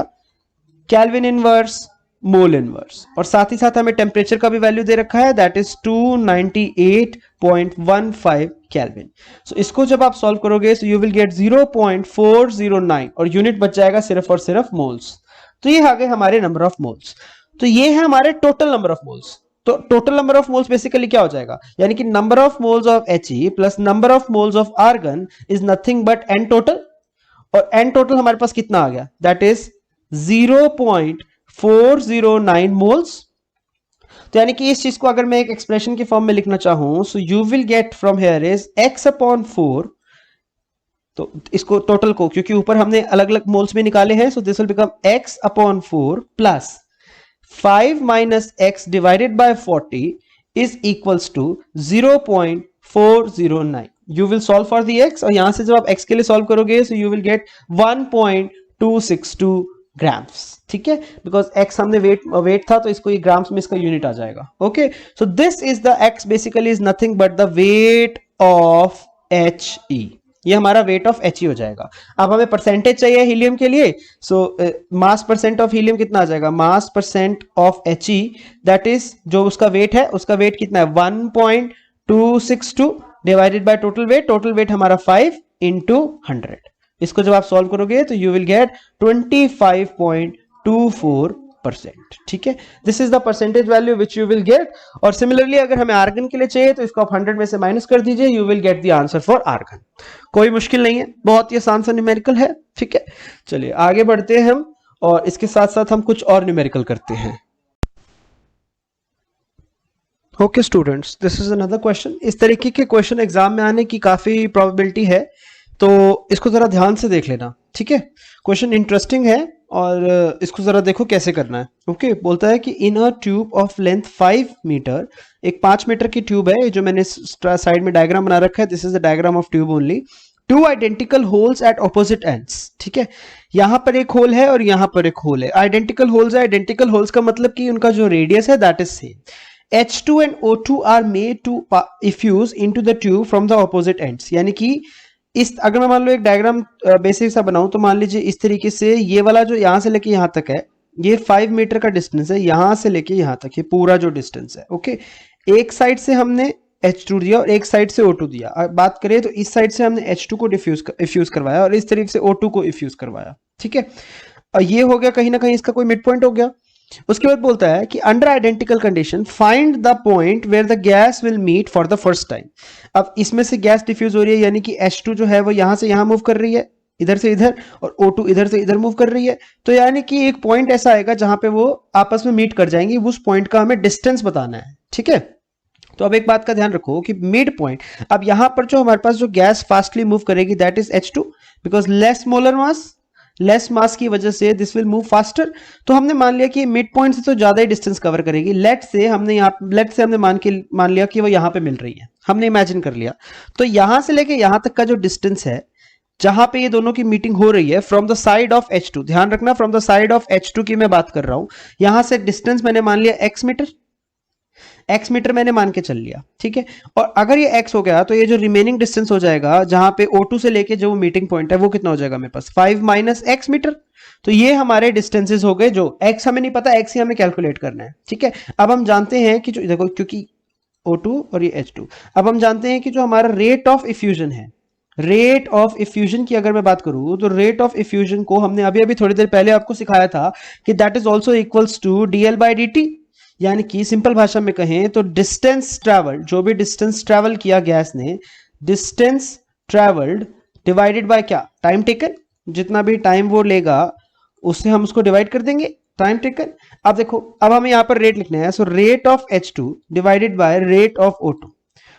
केल्विन इनवर्स, मोल इनवर्स, और साथ ही साथ हमें टेम्परेचर का भी वैल्यू दे रखा है, दैट इज 298.15 केल्विन। सो इसको जब आप सॉल्व करोगे तो यू विल गेट 0.409 और यूनिट बच जाएगा सिर्फ और सिर्फ मोल्स। तो ये आ गए हमारे नंबर ऑफ मोल्स। तो ये है हमारे टोटल नंबर ऑफ मोल्स। तो total number of moles basically क्या हो जाएगा, यानी कि number of moles of He plus number of moles of argon is nothing but N total, और एन टोटल हमारे पास कितना आ गया, दैट इज 0.409 मोल्स। तो यानी कि इस चीज को अगर मैं एक एक्सप्रेशन के फॉर्म में लिखना चाहूं, सो you will get from here is x/4। तो इसको टोटल को, क्योंकि ऊपर हमने अलग अलग मोल्स में निकाले हैं, so this will become x/4 plus 5 minus x divided by 40 is equals to 0.409. You will solve for the x, और यहां से जब आप x के लिए सॉल्व करोगे so you will get 1.262 grams, ठीक है, बिकॉज x हमने वेट था तो इसको ये ग्राम्स में इसका यूनिट आ जाएगा। Okay, so this is the x basically is nothing but the weight of He। ये हमारा वेट ऑफ He हो जाएगा। अब हमें परसेंटेज चाहिए हीलियम के लिए, सो मास परसेंट ऑफ हीलियम कितना आ जाएगा, मास percent of He, that is जो उसका वेट है, उसका वेट कितना है 1.262 डिवाइडेड बाय टोटल वेट हमारा 5 इंटू 100। इसको जब आप सॉल्व करोगे तो यू विल गेट 25.24%, ठीक है। This is the percentage value which you will gate. और सिमिलरली अगर हमें आर्गन के लिए चाहिए तो इसको आप 100 में से माइनस कर दीजिए, you will get the answer for argon. कोई मुश्किल नहीं है, बहुत ही आसान सा न्यूमेरिकल है, ठीक है। चलिए आगे बढ़ते हैं हम, और इसके साथ साथ हम कुछ और न्यूमेरिकल करते हैं। Okay students, this is another question. इस तरीके के क्वेश्चन एग्जाम में आने की काफी प्रोबेबिलिटी है, तो इसको जरा ध्यान से देख लेना, ठीक है। क्वेश्चन इंटरेस्टिंग है और इसको जरा देखो कैसे करना है। ओके, बोलता है कि in a tube of length 5 metre, एक 5 मीटर की ट्यूब है जो मैंने साइड में डायग्राम बना रखा है, this is the diagram of tube only. 2 identical holes at opposite ends, ठीक है। यहां पर एक होल है और यहां पर एक होल है। आइडेंटिकल होल्स है, आइडेंटिकल होल्स का मतलब कि उनका जो रेडियस है that is same. H2 and O2 are made to effuse into the tube from the opposite ends, यानी कि इस, अगर मैं मान लो एक डायग्राम बेसिक सा बनाऊं तो मान लीजिए इस तरीके से ये वाला जो यहां से लेके यहां तक है, ये 5 मीटर का डिस्टेंस है, यहां से लेके यहां तक ये पूरा जो डिस्टेंस है। ओके, एक साइड से हमने H2 दिया और एक साइड से O2 दिया। अब बात करें तो इस साइड से हमने H2 को इफ्यूज करवाया और इस तरीके से O2 को इफ्यूज करवाया, ठीक है। और ये हो गया कहीं ना कहीं इसका कोई मिड पॉइंट हो गया। उसके बाद बोलता है कि under identical condition find the point where the gas will meet for the first time. अब इसमें से गैस डिफ्यूज हो रही है, यानी कि H2 जो है वो यहां से यहां मूव कर रही है, इधर से इधर, और O2 इधर से इधर मूव कर रही है। तो यानी कि एक पॉइंट ऐसा आएगा जहां पे वो आपस में मीट कर जाएंगी, उस पॉइंट का हमें डिस्टेंस बताना है, ठीक है। तो अब एक बात का ध्यान रखो कि मिड पॉइंट, अब यहां पर जो हमारे पास जो गैस फास्टली मूव करेगी that is H2, because less molar mass, less मास की वजह से दिस विल मूव फास्टर। तो हमने मान लिया कि मिड पॉइंट से तो ज्यादा ही डिस्टेंस कवर करेगी। लेट से हमने मान लिया कि वो यहां पे मिल रही है, हमने इमेजिन कर लिया। तो यहां से लेके यहां तक का जो डिस्टेंस है जहां पे ये दोनों की मीटिंग हो रही है, from the side of H2, ध्यान रखना from the side of H2 की मैं बात कर रहा हूं। यहां से डिस्टेंस मैंने मान लिया x मीटर मैंने मान के चल लिया, ठीक है। और अगर ये x हो गया तो ये जो रिमेनिंग डिस्टेंस हो जाएगा जहां पे O2 से लेके जो मीटिंग पॉइंट है वो कितना हो जाएगा मेरे पास 5 माइनस x मीटर। तो ये हमारे डिस्टेंसेस हो गए, जो x हमें नहीं पता, x ही हमें कैलकुलेट करना है, ठीक है। अब हम जानते हैं कि जो देखो, क्योंकि O2 और ये H2, अब हम जानते हैं कि जो हमारा रेट ऑफ इफ्यूजन है, रेट ऑफ इफ्यूजन की अगर मैं बात करूं तो रेट ऑफ इफ्यूजन को हमने अभी अभी थोड़ी देर पहले आपको सिखाया था कि that is also equals to dl/dt। यानी कि सिंपल भाषा में कहें तो डिस्टेंस ट्रैवल, जो भी डिस्टेंस ट्रैवल किया गैस ने, डिस्टेंस ट्रैवल्ड डिवाइडेड बाय क्या, टाइम टेकन। जितना भी टाइम वो लेगा उससे हम उसको डिवाइड कर देंगे, टाइम टेकन। अब देखो, अब हमें यहां पर रेट लिखना है, so rate of H2 divided by rate of O2,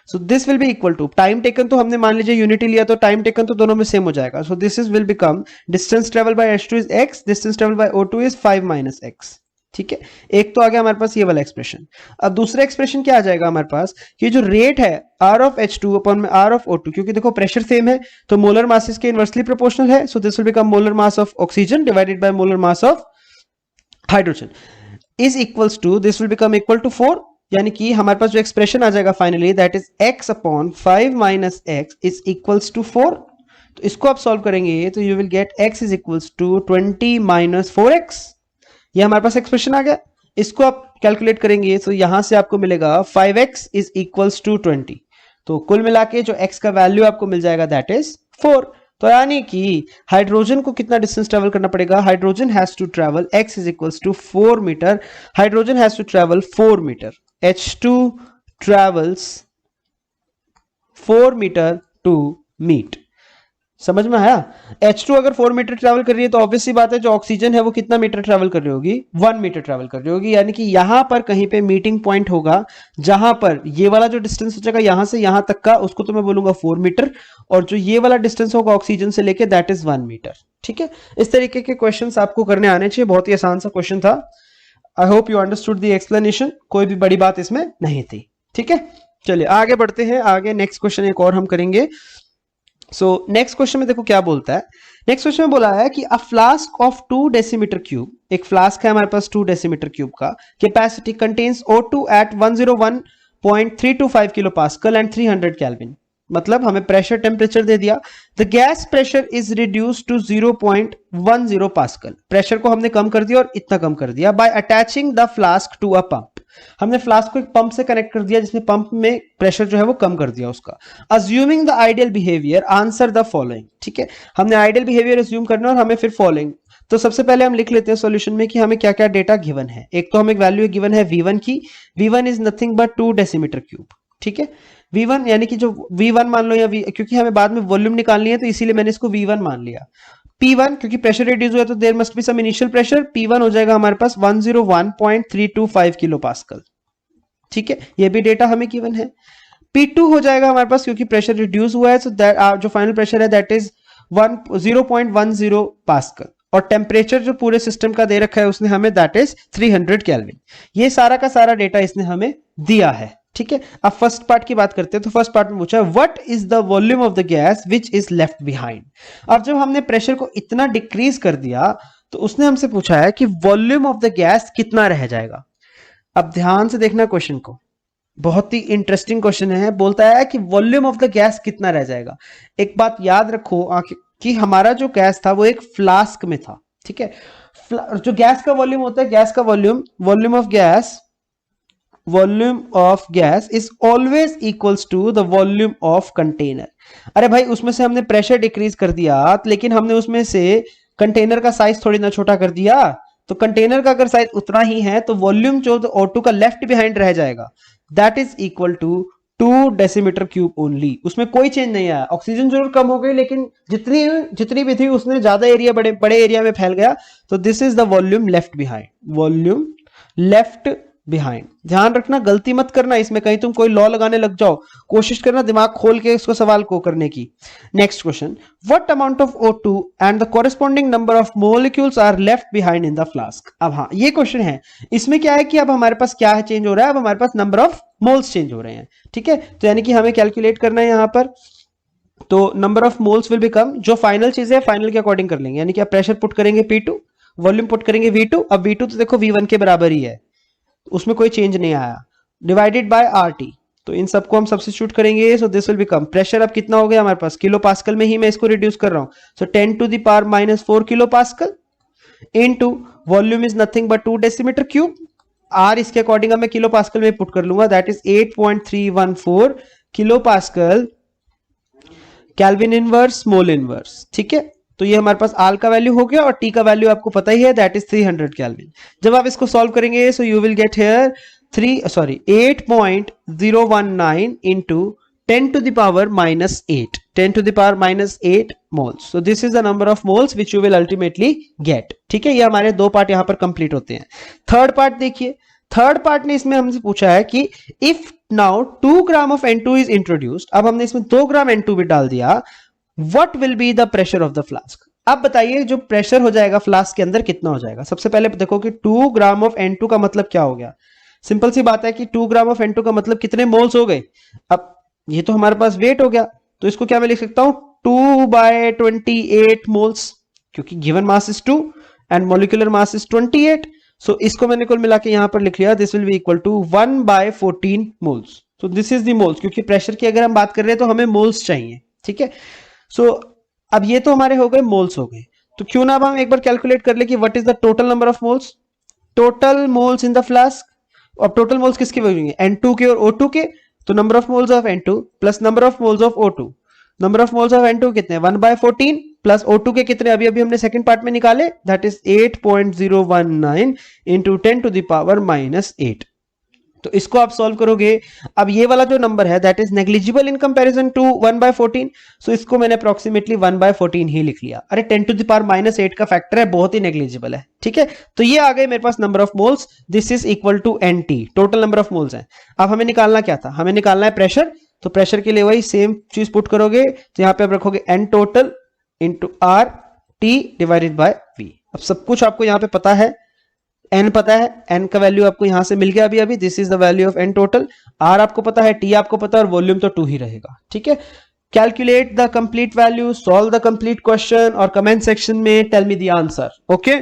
so this will be equal to time taken. तो हमने मान लीजिए यूनिटी लिया तो टाइम टेकन तो दोनों में सेम हो जाएगा, सो this is will become distance travel by H2 is x, distance travel by O2 is 5 minus x, ठीक है। एक तो आ गया हमारे पास ये वाला एक्सप्रेशन। अब दूसरा एक्सप्रेशन क्या आ जाएगा हमारे पास, कि जो रेट है R ऑफ H2 अपॉन में R ऑफ O2, क्योंकि देखो प्रेशर सेम है तो मोलर मासेस के इनवर्सली प्रोपोर्शनल है, so this will become molar mass of oxygen divided by molar mass of hydrogen. Is equals to, this will become equal to 4, यानी कि हमारे पास जो एक्सप्रेशन आ जाएगा finally that is x upon 5 minus X is equals to 4। तो इसको आप सॉल्व करेंगे तो you will get x is equals to 20 minus 4x। ये हमारे पास एक्सप्रेशन आ गया। इसको आप कैलकुलेट करेंगे तो यहां से आपको मिलेगा 5x इज इक्वल्स टू 20। तो कुल मिला के जो x का वैल्यू आपको मिल जाएगा दैट इज 4। तो यानी कि हाइड्रोजन को कितना डिस्टेंस ट्रेवल करना पड़ेगा, hydrogen has to travel x is equals to 4 metre, hydrogen has to travel 4 metre, H2 travels 4 metre to meet. समझ में आया? H2 अगर 4 मीटर ट्रैवल कर रही है तो ऑब्वियसली बात है जो ऑक्सीजन है वो कितना मीटर ट्रैवल कर रही होगी, 1 मीटर ट्रैवल कर रही होगी। यानी कि यहां पर कहीं पे मीटिंग पॉइंट होगा जहां पर ये वाला जो डिस्टेंस हो जाएगा यहां से यहां तक का, उसको तो मैं बोलूंगा 4 मीटर, और जो ये वाला डिस्टेंस होगा ऑक्सीजन से लेके दैट इज 1 मीटर। ठीक है, इस तरीके के क्वेश्चंस आपको करने आने चाहिए। बहुत ही आसान सा क्वेश्चन था। आई hope you understood the explanation, कोई भी बड़ी बात इसमें नहीं थी। ठीक है, चलिए आगे बढ़ते हैं। आगे नेक्स्ट क्वेश्चन एक और हम करेंगे। सो नेक्स्ट क्वेश्चन में देखो क्या बोलता है। नेक्स्ट क्वेश्चन में बोला है कि a flask of 2 decimetre cube, एक फ्लास्क है हमारे पास 2 डेसीमीटर क्यूब का, capacity contains O2 at 101.325 kilo pascal and 300 kelvin. मतलब हमें प्रेशर टेम्परेचर दे दिया, the gas pressure is reduce to 0.10 pascal. Pressure को हमने कम कर दिया और इतना कम कर दिया by attaching the flask to a pump. हमने फ्लास्क को एक पंप से कनेक्ट कर दिया जिसमें पंप में प्रेशर जो है वो कम कर दिया उसका। Assuming the ideal behaviour answer the following. ठीक है, हमने आइडियल बिहेवियर अज्यूम करना और हमें फिर फॉलोइंग। तो सबसे पहले हम लिख लेते हैं सॉल्यूशन में कि हमें क्या क्या डेटा गिवन है। एक तो हमें वैल्यू गिवन है V1 की, V1 is nothing but 2 decimetre cube. ठीक है, V1 यानी कि जो V1 मान लो या क्योंकि हमें बाद में वॉल्यूम निकालनी है तो इसीलिए मैंने इसको V1 मान लिया। P1 क्योंकि प्रेशर रिड्यूस हुआ तो there must be some initial pressure, P1 हो जाएगा हमारे पास 101.325 किलो पास्कल। ठीक है, ये भी डेटा हमें गिवन है। P2 हो जाएगा हमारे पास क्योंकि प्रेशर रिड्यूस हुआ है तो जो फाइनल प्रेशर है दैट इज 0.10 पास्कल, और टेम्परेचर जो पूरे सिस्टम का दे रखा है उसने हमें दैट इज 300 केल्विन। ये सारा का सारा डेटा इसने हमें दिया है। ठीक है, अब फर्स्ट पार्ट की बात करते हैं। तो फर्स्ट पार्ट में पूछा है what is the volume of the gas which is left behind. अब जब हमने प्रेशर को इतना डिक्रीज कर दिया तो उसने हमसे पूछा है कि वॉल्यूम ऑफ द गैस कितना रह जाएगा। अब ध्यान से देखना क्वेश्चन को, बहुत ही इंटरेस्टिंग क्वेश्चन है। बोलता है कि वॉल्यूम ऑफ द गैस कितना रह जाएगा। एक बात याद रखो कि हमारा जो गैस था वो एक फ्लास्क में था। ठीक है, जो गैस का वॉल्यूम होता है, गैस का volume of gas is always equals to the volume of container. अरे भाई उसमें से हमने प्रेशर डिक्रीज कर दिया लेकिन हमने उसमें से कंटेनर का साइज थोड़ी ना छोटा कर दिया। तो कंटेनर का अगर साइज उतना ही है तो वॉल्यूम जो O2 का लेफ्ट बिहाइंड रह जाएगा that is equal to 2 decimetre cube only. उसमें कोई चेंज नहीं आया। ऑक्सीजन जरूर कम हो गई लेकिन जितनी भी थी उसने ज्यादा एरिया बड़े एरिया में फैल गया। तो this is the volume left behind. ध्यान रखना, गलती मत करना इसमें, कहीं तुम कोई लॉ लगाने लग जाओ। कोशिश करना दिमाग खोल के इसको सवाल को करने की। Next question, what amount of O2 and the corresponding number of molecules are left behind in the flask. अब हाँ, ये क्वेश्चन है। इसमें क्या है कि अब हमारे पास क्या है चेंज हो रहा है, अब हमारे पास नंबर ऑफ मोल्स चेंज हो रहे हैं। ठीक है, तो यानी कि हमें कैलकुलेट करना है यहां पर। तो number of moles will become, जो फाइनल चीज है फाइनल के अकॉर्डिंग कर लेंगे। यानी कि आप प्रेशर पुट करेंगे P2, वॉल्यूम पुट करेंगे V2। अब V2 तो देखो V1 के बराबर ही है, उसमें कोई चेंज नहीं आया, डिवाइडेड बाय RT। तो इन सबको हम सब्स्टिट्यूट करेंगे। सो दिस विल बिकम, प्रेशर अब कितना हो गया हमारे पास, किलो पास्कल में ही मैं इसको रिड्यूस कर रहा हूं। So 10 to the power -4 kilo pascal into volume is nothing but 2 decimetre cube. R इसके अकॉर्डिंग मैं किलो पास्कल में पुट कर लूंगा, that is 8.314 kilo pascal kelvin inverse mole inverse. ठीक है, तो ये हमारे पास आल का वैल्यू हो गया और टी का वैल्यू आपको पता ही है दैट इज 300 केल्विन। जब आप इसको सॉल्व करेंगे सो you will get here 8.019 into 10 to the power -8, 10 to the power -8 moles. So this is the number of moles which you will ultimately get. ठीक है, ये हमारे दो पार्ट यहां पर कंप्लीट होते हैं। थर्ड पार्ट देखिए, थर्ड पार्ट ने इसमें हमसे पूछा है कि if now 2 gram of N2 is introduced, अब हमने इसमें 2 ग्राम N2 भी डाल दिया, what will be the pressure of the flask. अब बताइए जो प्रेशर हो जाएगा फ्लास्क के अंदर कितना हो जाएगा। सबसे पहले देखो कि 2 ग्राम ऑफ N2 का मतलब क्या हो गया। सिंपल सी बात है कि 2 ग्राम ऑफ N2 का मतलब कितने मोल्स हो गए। अब ये तो हमारे पास वेट हो गया, तो इसको क्या मैं लिख सकता हूं 2/28 मोल्स, क्योंकि given mass is 2 and molecular mass is 28। So इसको मैंने कुल मिला के यहाँ पर लिख लिया, this will be equal to 1/14 moles. So this is the moles, क्योंकि प्रेशर की अगर हम बात कर रहे हैं तो हमें मोल्स चाहिए, ठीक है। सो अब ये तो हमारे हो गए मोल्स हो गए, तो क्यों ना अब हम एक बार कैलकुलेट कर ले कि what is the total number of moles, total moles in the flask. अब टोटल मोल्स किसके बनेंगे, N2 के और O2 के, तो number of moles of N2 plus number of moles of O2, number of moles of N2 कितने 1/14 plus O2 के कितने अभी अभी हमने सेकंड पार्ट में निकाले, दैट इज 8.019 इंटू 10⁻⁻8। तो इसको आप सॉल्व करोगे, अब ये वाला जो नंबर है that is negligible in comparison to 1/14, सो इसको मैंने अप्रोक्सीमेटली 1/14 ही लिख लिया। अरे 10⁻⁻8 का फैक्टर है, बहुत ही नेग्लिजिबल है, ठीक है। तो ये आ गए मेरे पास number of moles, this is equal to NT, total number of moles है। अब हमें निकालना क्या था, हमें निकालना है प्रेशर, तो प्रेशर के लिए वही सेम चीज पुट करोगे, तो यहाँ पे आप रखोगे N total into RT divided by V। अब सब कुछ आपको यहाँ पे पता है, n पता है, n का वैल्यू आपको यहां से मिल गया अभी अभी, this is the value of n total, r आपको पता है, t आपको पता है, और वॉल्यूम तो 2 ही रहेगा, ठीक है। Calculate the complete value, solve the complete question, और कमेंट सेक्शन में tell me the answer, okay.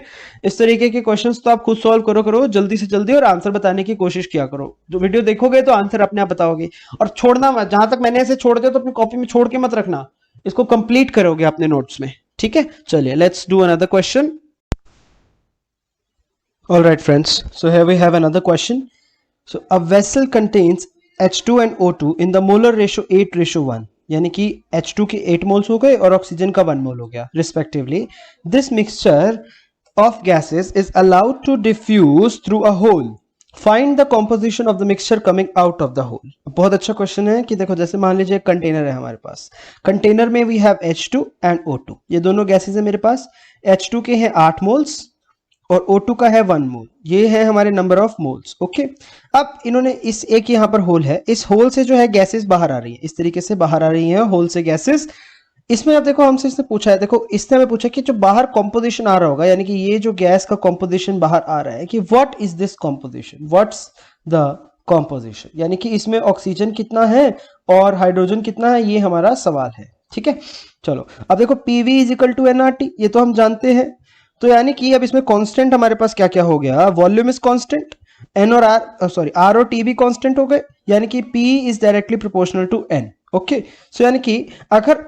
इस तरीके के क्वेश्चंस तो आप खुद सॉल्व करो जल्दी से जल्दी, और आंसर बताने की कोशिश किया करो। जो वीडियो देखोगे तो आंसर अपने आप बताओगे, और छोड़ना मत, जहां तक मैंने ऐसे छोड़ दिया तो अपनी कॉपी में छोड़ के मत रखना, इसको कंप्लीट करोगे अपने नोट्स में, ठीक है। चलिए let's do another question. All right, friends. So here we have another question. So a vessel contains H2 and O2 in the molar ratio 8:1. यानी कि H2 के 8 मोल्स हो गए और ऑक्सीजन का 1 मोल हो गया respectively. This mixture of gases is allowed to diffuse through a hole. Find the composition of the mixture coming out of the hole. बहुत अच्छा क्वेश्चन है कि देखो, जैसे मान लीजिए एक कंटेनर है हमारे पास, कंटेनर में we have H2 and O2, ये दोनों गैसेज है मेरे पास। H2 के हैं 8 मोल्स और O2 का है 1 मोल, ये है हमारे नंबर ऑफ मोल्स, ओके। अब इन्होंने इस एक यहाँ पर होल है, इस होल से जो है गैसेस बाहर आ रही है, इस तरीके से बाहर आ रही हैं होल से गैसेस। इसमें अब देखो हमसे इसने पूछा है, देखो इसने हमें पूछा कि जो बाहर कॉम्पोजिशन आ रहा होगा, यानी कि ये जो गैस का कॉम्पोजिशन बाहर आ रहा है, कि what is this composition, what's the composition, यानी कि इसमें ऑक्सीजन कितना है और हाइड्रोजन कितना है, ये हमारा सवाल है, ठीक है। चलो अब देखो PV is equal to nRT, ये तो हम जानते हैं, तो यानी कि अब इसमें कांस्टेंट हमारे पास क्या क्या हो गया, वॉल्यूम इज कांस्टेंट, N और R और T भी कांस्टेंट हो गए, यानी कि P is directly proportional to N, okay. So यानी कि अगर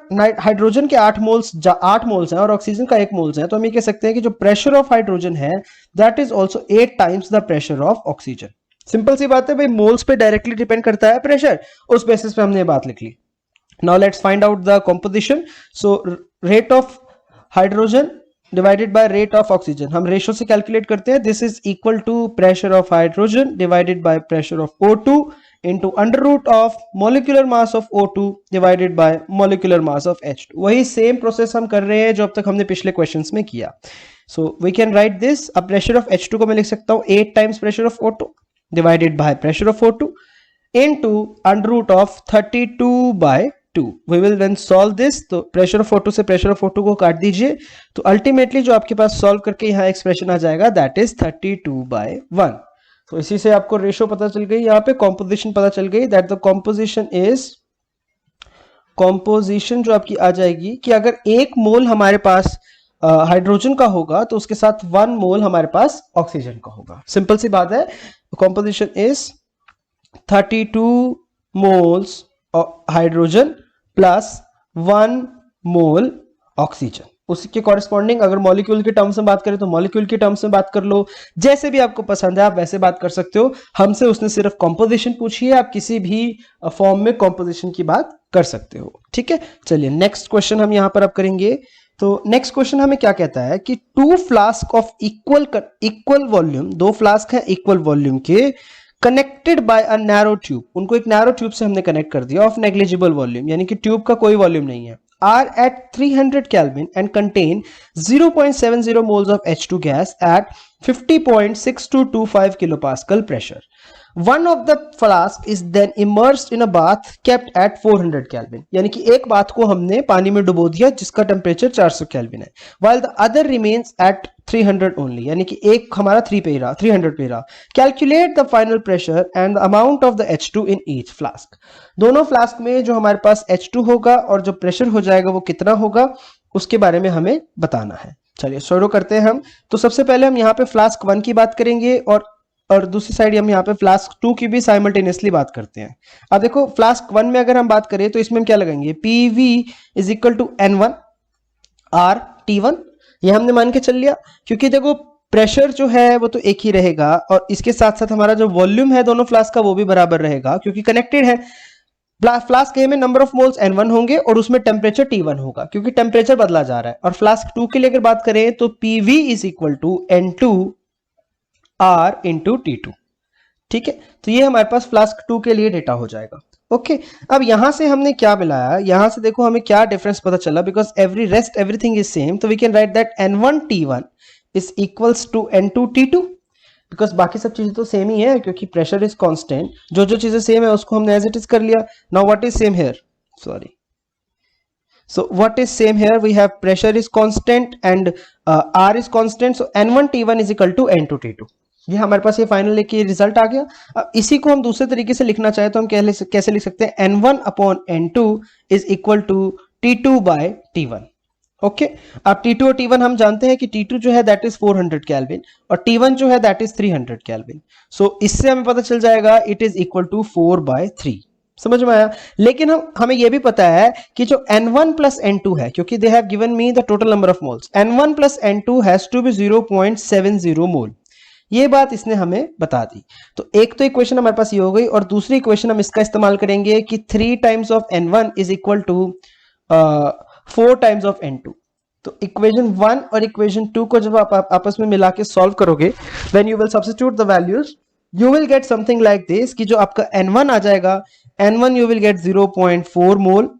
हाइड्रोजन के 8 मोल्स हैं और ऑक्सीजन का 1 मोल्स है, तो हम ये कह सकते हैं कि जो प्रेशर ऑफ हाइड्रोजन है that is also 8 times the pressure of oxygen. Simple सी बात है भाई, मोल्स पे डायरेक्टली डिपेंड करता है प्रेशर, उस बेसिस पे हमने ये बात लिख ली। Now let's find out the composition. So rate of hydrogen divided by rate of oxygen, हम रेशो से कैलकुलेट करते हैं, this is equal to pressure of hydrogen divided by pressure of O2 into under root of molecular mass of O2 divided by molecular mass of H2। वही same process हम कर रहे हैं जो अब तक हमने पिछले क्वेश्चंस में किया। So we can write this, अब प्रेशर ऑफ H2 को मैं लिख सकता हूं 8 times pressure of O2 divided by pressure of O2 into under root of 32/2। We will then solve this, तो प्रेशर ऑफ O2 से प्रेशर ऑफ O2 को काट दीजिए, तो अल्टीमेटली जो आपके पास सॉल्व करके यहाँ एक्सप्रेशन आ जाएगा दैट इज 32/1। तो इसी से आपको रेशो पता चल गई, यहाँ पे कॉम्पोजिशन पता चल गई, दैट द कॉम्पोजिशन जो आपकी आ जाएगी कि अगर 1 मोल हमारे पास हाइड्रोजन का होगा तो उसके साथ 1 मोल हमारे पास ऑक्सीजन का होगा। सिंपल सी बात है, composition is 32 moles hydrogen plus 1 mole oxygen. उसके कॉरेस्पॉन्डिंग अगर मॉलिक्यूल के टर्म्स में बात करें तो मॉलिक्यूल के टर्म्स में बात कर लो, जैसे भी आपको पसंद है आप वैसे बात कर सकते हो। हमसे उसने सिर्फ कॉम्पोजिशन पूछी है, आप किसी भी फॉर्म में कॉम्पोजिशन की बात कर सकते हो, ठीक है। चलिए नेक्स्ट क्वेश्चन हम यहां पर अब करेंगे। तो नेक्स्ट क्वेश्चन हमें क्या कहता है कि 2 flask of equal volume, 2 flask है इक्वल वॉल्यूम के, connected by a narrow tube, उनको एक नैरो ट्यूब से हमने कनेक्ट कर दिया, ऑफ नेग्लिजिबल वॉल्यूम, यानी कि ट्यूब का कोई वॉल्यूम नहीं है, are at 300 Kelvin and contain 0.70 moles of H2 gas at 50.6225 kilopascal pressure. One of the flask is then immersed in a bath kept at 400 Kelvin. यानी कि एक बाथ को हमने पानी में डुबो दिया जिसका टेम्परेचर 400 केल्विन है, while the other remains at 300 only, यानी कि एक हमारा 300 पे रहा। Calculate the final pressure and the amount of the H2 in each flask. दोनों फ्लास्क में जो हमारे पास H2 होगा और जो प्रेशर हो जाएगा वो कितना होगा उसके बारे में हमें बताना है। चलिए शुरू करते हैं हम। तो सबसे पहले हम यहाँ पे फ्लास्क 1 की बात करेंगे और दूसरी साइड हम यहाँ पे फ्लास्क 2 की भी साइमल्टेनियसली बात करते हैं। अब देखो फ्लास्क 1 में अगर हम बात करें तो इसमें हम क्या लगाएंगे, PV is equal to N1 R T1, ये हमने मान के चल लिया, क्योंकि देखो प्रेशर जो है वो तो एक ही रहेगा और इसके साथ साथ हमारा जो वॉल्यूम है दोनों फ्लास्क का वो भी बराबर रहेगा क्योंकि कनेक्टेड है। फ्लास्क ए में नंबर ऑफ मोल्स N1 होंगे और उसमें टेम्परेचर T1 होगा क्योंकि टेम्परेचर बदला जा रहा है। और फ्लास्क 2 के लिए अगर बात करें तो PV is equal to N2 R into T2। ठीक है, तो ये हमारे पास फ्लास्क 2 के लिए डेटा हो जाएगा। ओके, अब यहां से हमने क्या मिलाया, यहां से देखो हमें क्या डिफरेंस पता चला, बिकॉज एवरीथिंग इज सेम, तो we can write that N1 T1 is equals to N2 T2, because बाकी सब चीजें तो सेम ही है क्योंकि प्रेशर इज कांस्टेंट, जो जो चीजें सेम है उसको हमने एज इट इज कर लिया। Now what is same here, sorry, so what is same here, we have pressure is constant and R is constant, so N1 T1 is equal to N2 T2। ये हमारे पास ये final एक result आ गया। अब इसी को हम दूसरे तरीके से लिखना चाहे तो हम कैसे लिख सकते हैं, N1 upon N2 is equal to T2 by T1। Okay, अब T2 और T1 हम जानते हैं कि T2 जो है दैट इज 400 केल्विन और T1 जो है दैट इज 300 केल्विन। सो इससे हमें पता चल जाएगा इट इज इक्वल टू 4/3। समझ में आया। लेकिन हमें यह भी पता है कि जो N1 प्लस N2 है, क्योंकि they have given me the total number of moles, N1 plus N2 has to be 0.70 mole. ये बात इसने हमें बता दी। तो एक तो इक्वेशन हमारे पास ये हो गई और दूसरी इक्वेशन हम इसका इस्तेमाल करेंगे कि 3 times of N1 is equal to 4 times of N2। तो इक्वेशन 1 और इक्वेशन 2 को जब आप आपस में मिला के सॉल्व करोगे, when you will substitute the values, you will get something like this, कि जो आपका N1 आ जाएगा, N1 you will get 0.4 mole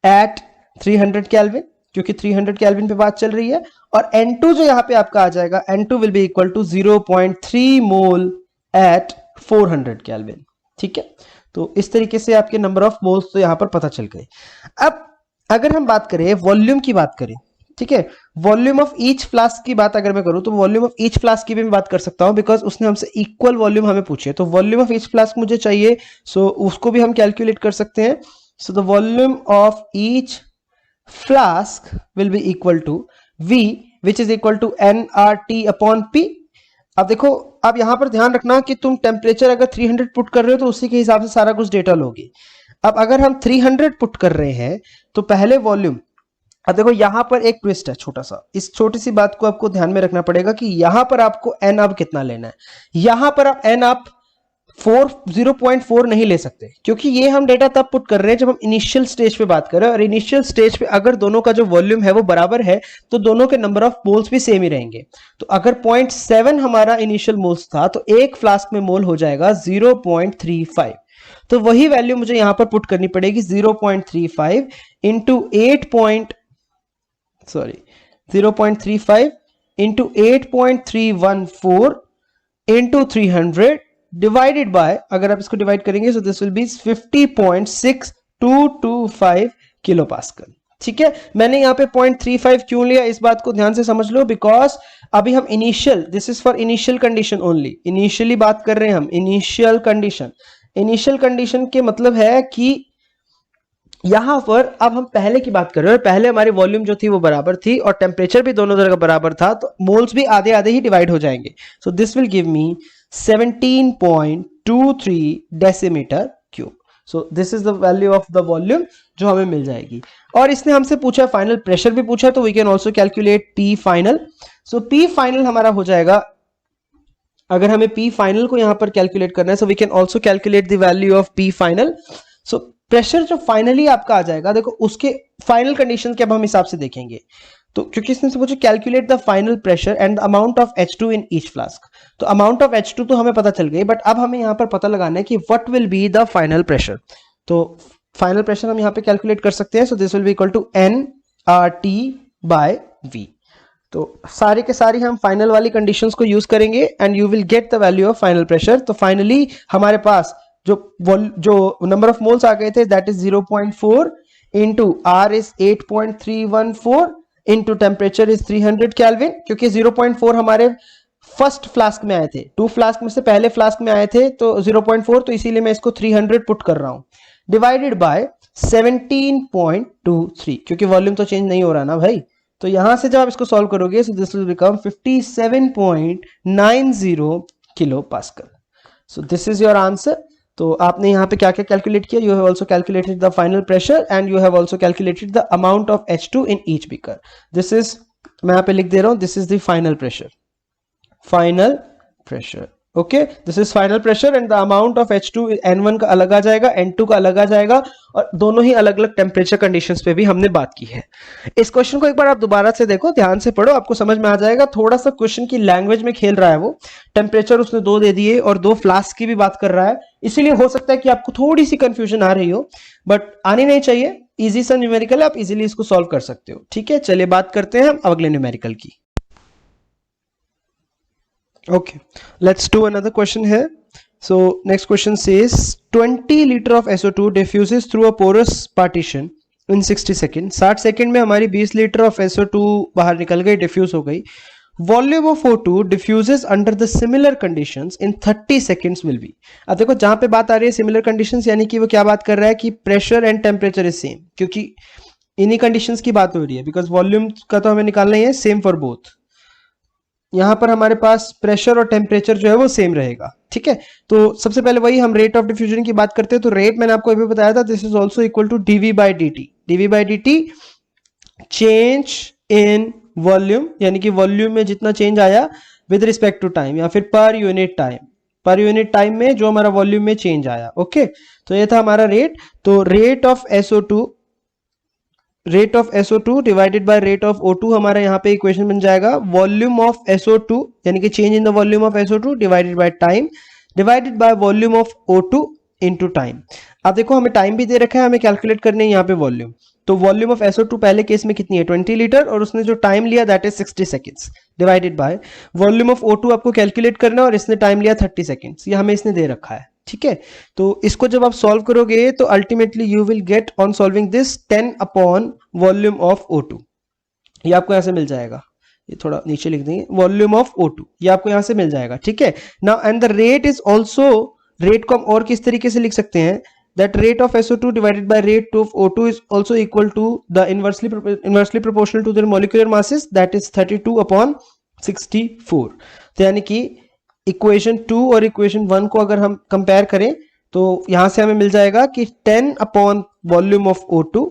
at 300 kelvin, क्योंकि 300 केल्विन पे बात चल रही है, और N2 जो यहाँ पे आपका आ जाएगा, N2 will be equal to 0.3 mole at 400 kelvin. ठीक है, तो इस तरीके से आपके नंबर ऑफ मोल्स तो यहाँ पर पता चल गए। अब अगर हम बात करें वॉल्यूम की बात करें, ठीक है, वॉल्यूम ऑफ ईच फ्लास्क की बात अगर मैं करूं तो वॉल्यूम ऑफ ईच फ्लास्क की भी मैं बात कर सकता हूं, बिकॉज उसने हमसे इक्वल वॉल्यूम हमें पूछे, तो वॉल्यूम ऑफ ईच फ्लास्क मुझे चाहिए, सो उसको भी हम कैलकुलेट कर सकते हैं। So the volume of each flask will be equal to V which is equal to nRT upon P। अब देखो, अब यहां पर ध्यान रखना कि तुम टेम्परेचर अगर 300 पुट कर रहे हो तो उसी के हिसाब से सारा कुछ डेटा लोगे। अब अगर हम 300 पुट कर रहे हैं तो पहले वॉल्यूम, अब देखो यहां पर एक ट्विस्ट है छोटा सा, इस छोटी सी बात को आपको ध्यान में रखना पड़ेगा कि यहां पर आपको n अब कितना लेना है। यहां पर आप n आप 0.4 नहीं ले सकते, क्योंकि ये हम डेटा तब पुट कर रहे हैं जब हम इनिशियल स्टेज पे बात कर रहे हैं, और इनिशियल स्टेज पे अगर दोनों का जो वॉल्यूम है वो बराबर है तो दोनों के नंबर ऑफ मोल्स भी सेम ही रहेंगे। तो अगर 0.7 हमारा इनिशियल मोल्स था तो एक फ्लास्क में मोल हो जाएगा 0.35, तो वही वैल्यू मुझे यहां पर पुट करनी पड़ेगी 0.35 into 0.35 into 8.314 into 300 divided by, अगर आप इसको डिवाइड करेंगे तो this will B 50.6225 kilo pascal. ठीक है, मैंने यहाँ पे 0.35 क्यों लिया इस बात को ध्यान से समझ लो, बिकॉज अभी हम initial, this is for initial condition only, initially बात कर रहे हैं हम, इनिशियल कंडीशन। इनिशियल कंडीशन के मतलब है कि यहां पर अब हम पहले की बात कर रहे हैं, पहले हमारी वॉल्यूम जो थी वो बराबर थी और टेम्परेचर भी दोनों तरह का बराबर था, तो मोल्स भी आधे आधे ही डिवाइड हो जाएंगे। सो this will give me 17.23 decimetre cube. So this is the value of the volume जो हमें मिल जाएगी। और इसने हमसे पूछा फाइनल प्रेशर भी पूछा, तो we can also calculate P final. So P final हमारा हो जाएगा, अगर हमें P फाइनल को यहां पर कैलकुलेट करना है, so we can also calculate the value of P final. So pressure जो फाइनली आपका आ जाएगा, देखो उसके फाइनल कंडीशन के अब हम हिसाब से देखेंगे, तो क्योंकि इसने से पूछा calculate the final pressure and the amount of H2 in each flask, तो अमाउंट ऑफ H2 तो हमें पता चल गई, बट अब हमें यहां पर पता लगाना है कि what will be the final pressure. तो फाइनल प्रेशर हम यहां पे कैलकुलेट कर सकते हैं, so this will be equal to nRT by V। तो सारी के सारी हम फाइनल वाली कंडीशंस को यूज करेंगे and you will get the value of final pressure. तो फाइनली हमारे पास जो नंबर ऑफ मोल्स आ गए थे that is 0.4 into R is 8.314 into temperature is 300 kelvin, क्योंकि 0.4 हमारे फर्स्ट फ्लास्क में आए थे, 2 फ्लास्क में से पहले फ्लास्क में आए थे, तो 0.4, तो इसीलिए मैं इसको 300 पुट कर रहा हूं, डिवाइडेड बाय 17.23, क्योंकि वॉल्यूम तो चेंज नहीं हो रहा ना भाई, तो यहां से जब आप इसको सॉल्व करोगे सो this will become 57.90 kilo pascal. So this is your answer. तो आपने यहाँ पे क्या क्या कैलकुलेट किया? You have also calculated the final pressure and you have also calculated the amount of H2 in each beaker. This is, मैं यहाँ पे लिख दे रहा हूँ, this is the final pressure. Final pressure, okay, this is final pressure and the amount of H2 N1 का अलग आ जाएगा, N2 का अलग आ जाएगा, और दोनों ही अलग अलग टेम्परेचर कंडीशंस पे भी हमने बात की है. इस क्वेश्चन को एक बार आप दोबारा से देखो, ध्यान से पढ़ो, आपको समझ में आ जाएगा. थोड़ा सा क्वेश्चन की लैंग्वेज में खेल रहा है वो. टेम्परेचर उसने 2 दे दिए और 2 फ्लास्क की भी बात कर रहा है, इसीलिए हो सकता है कि आपको थोड़ी सी कंफ्यूजन आ रही हो, बट आनी नहीं चाहिए. इजी सा न्यूमेरिकल है, आप इजीली इसको सॉल्व कर सकते हो. ठीक है, चलिए बात करते हैं हम अगले न्यूमेरिकल की. Okay, let's do another question here. So next question says 20 liter of SO2 diffuses through a porous partition in 60 seconds. 60 second में हमारी 20 लीटर ऑफ SO2 बाहर निकल गई, डिफ्यूज हो गई. Volume of O2 diffuses under the similar conditions in 30 seconds will be. अब देखो जहां पे बात आ रही है सिमिलर कंडीशंस, यानी कि वो क्या बात कर रहा है कि pressure and temperature is same, क्योंकि इन्हीं कंडीशंस की बात हो रही है. बिकॉज वॉल्यूम का तो हमें निकालना ही है, सेम फॉर बोथ. यहां पर हमारे पास प्रेशर और टेम्परेचर जो है वो सेम रहेगा. ठीक है, तो सबसे पहले वही हम रेट ऑफ डिफ्यूजन की बात करते हैं. तो रेट मैंने आपको अभी बताया था, this is also equal to dV by dt. dV by dt change in volume, यानी कि वॉल्यूम में जितना चेंज आया विद रिस्पेक्ट टू टाइम, या फिर पर यूनिट टाइम. पर यूनिट टाइम में जो हमारा वॉल्यूम में चेंज आया. ओके, तो ये था हमारा रेट. तो rate of SO2 divided by rate of O2, हमारा यहाँ पे इक्वेशन बन जाएगा वॉल्यूम ऑफ SO2, यानी कि change in the volume of SO2 divided by time divided by volume of O2 into time. अब देखो हमें टाइम भी दे रखा है, हमें कैलकुलेट करने है यहाँ पे वॉल्यूम. तो वॉल्यूम ऑफ SO2 पहले केस में कितनी है, 20 लीटर, और उसने जो टाइम लिया that is 60 seconds, divided by volume of O2 आपको कैलकुलेट करना है, और इसने टाइम लिया 30 सेकेंड्स. ये हमें इसने दे रखा है. ठीक है, तो इसको जब आप सॉल्व करोगे तो ultimately you will get on solving this 10 upon volume of O2. ये आपको यहां से मिल जाएगा, ये थोड़ा नीचे लिख देंगे, वॉल्यूम ऑफ O2, ये आपको यहां से मिल जाएगा. ठीक है, now and the rate is also, rate को हम और किस तरीके से लिख सकते हैं, that rate of SO2 divided by rate of O2 is also equal to the inversely proportional to their molecular masses, that is 32 upon 64. तो यानी कि इक्वेशन 2 और इक्वेशन 1 को अगर हम कंपेयर करें तो यहां से हमें मिल जाएगा कि 10 upon volume of O2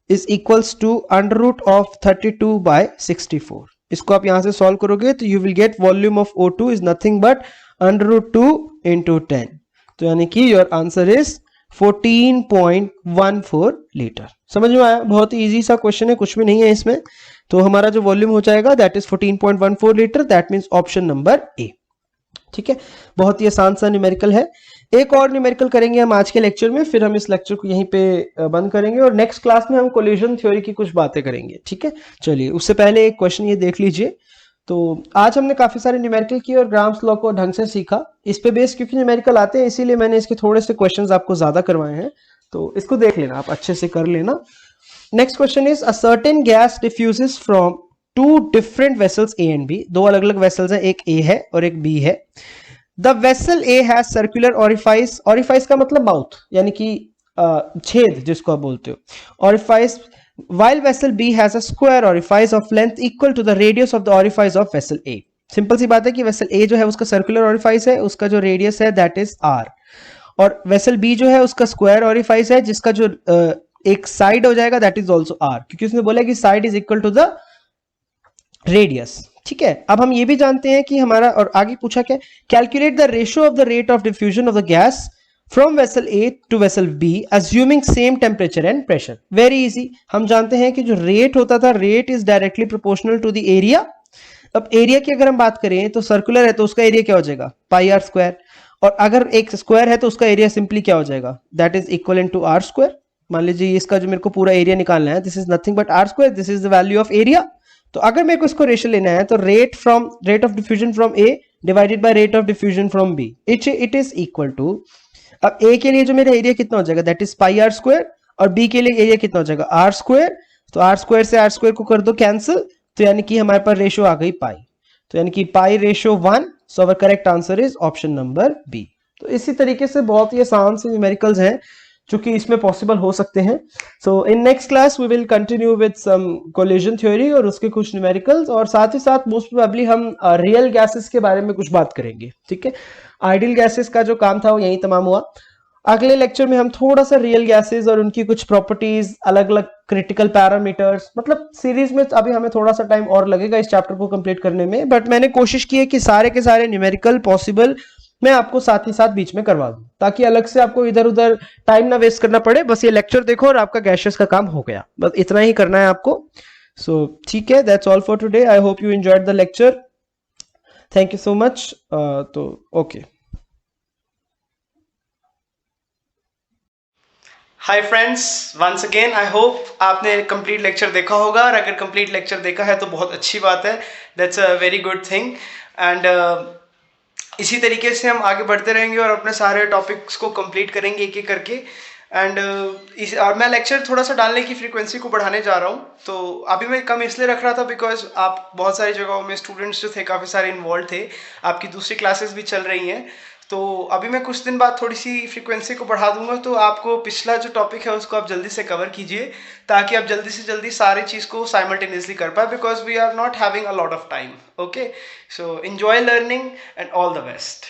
is equals to under root of 32 by 64. इसको आप यहां से सॉल्व करोगे तो you will get volume of O2 is nothing but under root 2 into 10. तो यानी कि योर आंसर इज 14.14 लीटर. समझ में आया? बहुत ही इजी सा क्वेश्चन है, कुछ भी नहीं है इसमें. तो हमारा जो वॉल्यूम हो जाएगा that is 14.14 litre, that means option number ए. ठीक है, बहुत ही आसान सा न्यूमेरिकल है. एक और न्यूमेरिकल करेंगे हम आज के लेक्चर में, फिर हम इस लेक्चर को यहीं पे बंद करेंगे और नेक्स्ट क्लास में हम कोलिजन थ्योरी की कुछ बातें करेंगे. ठीक है, चलिए उससे पहले एक क्वेश्चन ये देख लीजिए. तो आज हमने काफी सारे न्यूमेरिकल किए और ग्राम्स लॉ को ढंग से सीखा. इस पे बेस क्योंकि न्यूमेरिकल आते हैं इसीलिए मैंने इसके थोड़े से क्वेश्चंस आपको ज्यादा करवाए हैं, तो इसको देख लेना, आप अच्छे से कर लेना. Next question is a certain gas diffuses from two different vessels A and B. दो अलग अलग वेसल्स हैं, एक ए है और एक बी है. The vessel A has circular orifice. Orifice का मतलब माउथ, यानी कि छेद जिसको आप बोलते हो, orifice. while vessel B has a square orifice of length equal to the radius of the orifice of vessel A. Simple सी बात है कि वेसल A जो है उसका सर्कुलर ऑरिफाइस है, उसका जो रेडियस है दैट इज R, और वेसल B जो है उसका स्क्वायर ऑरिफाइस है जिसका जो एक साइड हो जाएगा दैट इज ऑल्सो R, क्योंकि उसने बोला कि side is equal to the radius. ठीक है, अब हम ये भी जानते हैं कि हमारा, और आगे पूछा क्या, calculate the ratio of the rate of diffusion of the gas from vessel A to vessel B assuming same temperature and pressure. Very easy. हम जानते हैं कि जो रेट होता था, rate is directly proportional to the area. अब area की अगर हम बात करें तो सर्कुलर है तो उसका एरिया क्या हो जाएगा, पाई आर स्क्वायर, और अगर एक स्क्वायर है तो उसका एरिया सिंपली क्या हो जाएगा, that is equal to r square. मान लीजिए इसका जो मेरे को पूरा एरिया निकालना है, this is nothing but r square, this is the value of area. तो अगर मेरे को इसको रेशियो लेना है तो rate of diffusion from A divided by rate of diffusion from B, it is equal to, अब ए के लिए जो मेरा एरिया कितना हो जाएगा that is pi r square, और बी के लिए एरिया कितना हो जाएगा आर स्क्वायर. तो आर स्क्वायर से आर स्क्वायर को कर दो कैंसिल, तो यानी कि हमारे पास रेशियो आ गई पाई, तो यानी कि pi ratio 1. So our correct answer is option number B. तो इसी तरीके से बहुत ही आसान से न्यूमेरिकल्स हैं चूंकि इसमें पॉसिबल हो सकते हैं. So in next class we will continue with some collision theory और उसके कुछ न्यूमेरिकल्स, और साथ ही साथ मोस्ट प्रोबेबली हम रियल गैसेस के बारे में कुछ बात करेंगे. ठीक है, आइडियल गैसेस का जो काम था वो यहीं तमाम हुआ. अगले लेक्चर में हम थोड़ा सा रियल गैसेस और उनकी कुछ प्रॉपर्टीज, अलग अलग क्रिटिकल पैरामीटर्स, मतलब सीरीज में अभी हमें थोड़ा सा टाइम और लगेगा इस चैप्टर को कंप्लीट करने में, बट मैंने कोशिश की है कि सारे के सारे न्यूमेरिकल पॉसिबल मैं आपको साथ ही साथ बीच में करवा दूं, ताकि अलग से आपको इधर उधर टाइम ना वेस्ट करना पड़े. बस ये लेक्चर देखो और आपका गैसेस का काम हो गया, बस इतना ही करना है आपको. सो ठीक है, that's all for today. I hope you enjoyed the lecture. Thank you so much. तो okay. Hi friends, once again I hope आपने कंप्लीट लेक्चर देखा होगा, और अगर कंप्लीट लेक्चर देखा है तो बहुत अच्छी बात है. That's a very good thing. And इसी तरीके से हम आगे बढ़ते रहेंगे और अपने सारे टॉपिक्स को कंप्लीट करेंगे एक एक करके. एंड और मैं लेक्चर थोड़ा सा डालने की फ्रीक्वेंसी को बढ़ाने जा रहा हूँ. तो अभी मैं कम इसलिए रख रहा था बिकॉज आप बहुत सारी जगहों में स्टूडेंट्स जो थे काफ़ी सारे इन्वॉल्व थे, आपकी दूसरी क्लासेस भी चल रही हैं. तो अभी मैं कुछ दिन बाद थोड़ी सी फ्रीक्वेंसी को बढ़ा दूंगा, तो आपको पिछला जो टॉपिक है उसको आप जल्दी से कवर कीजिए, ताकि आप जल्दी से जल्दी सारी चीज़ को साइमल्टेनियसली कर पाए, because we are not having a lot of time. Okay, so enjoy learning and all the best.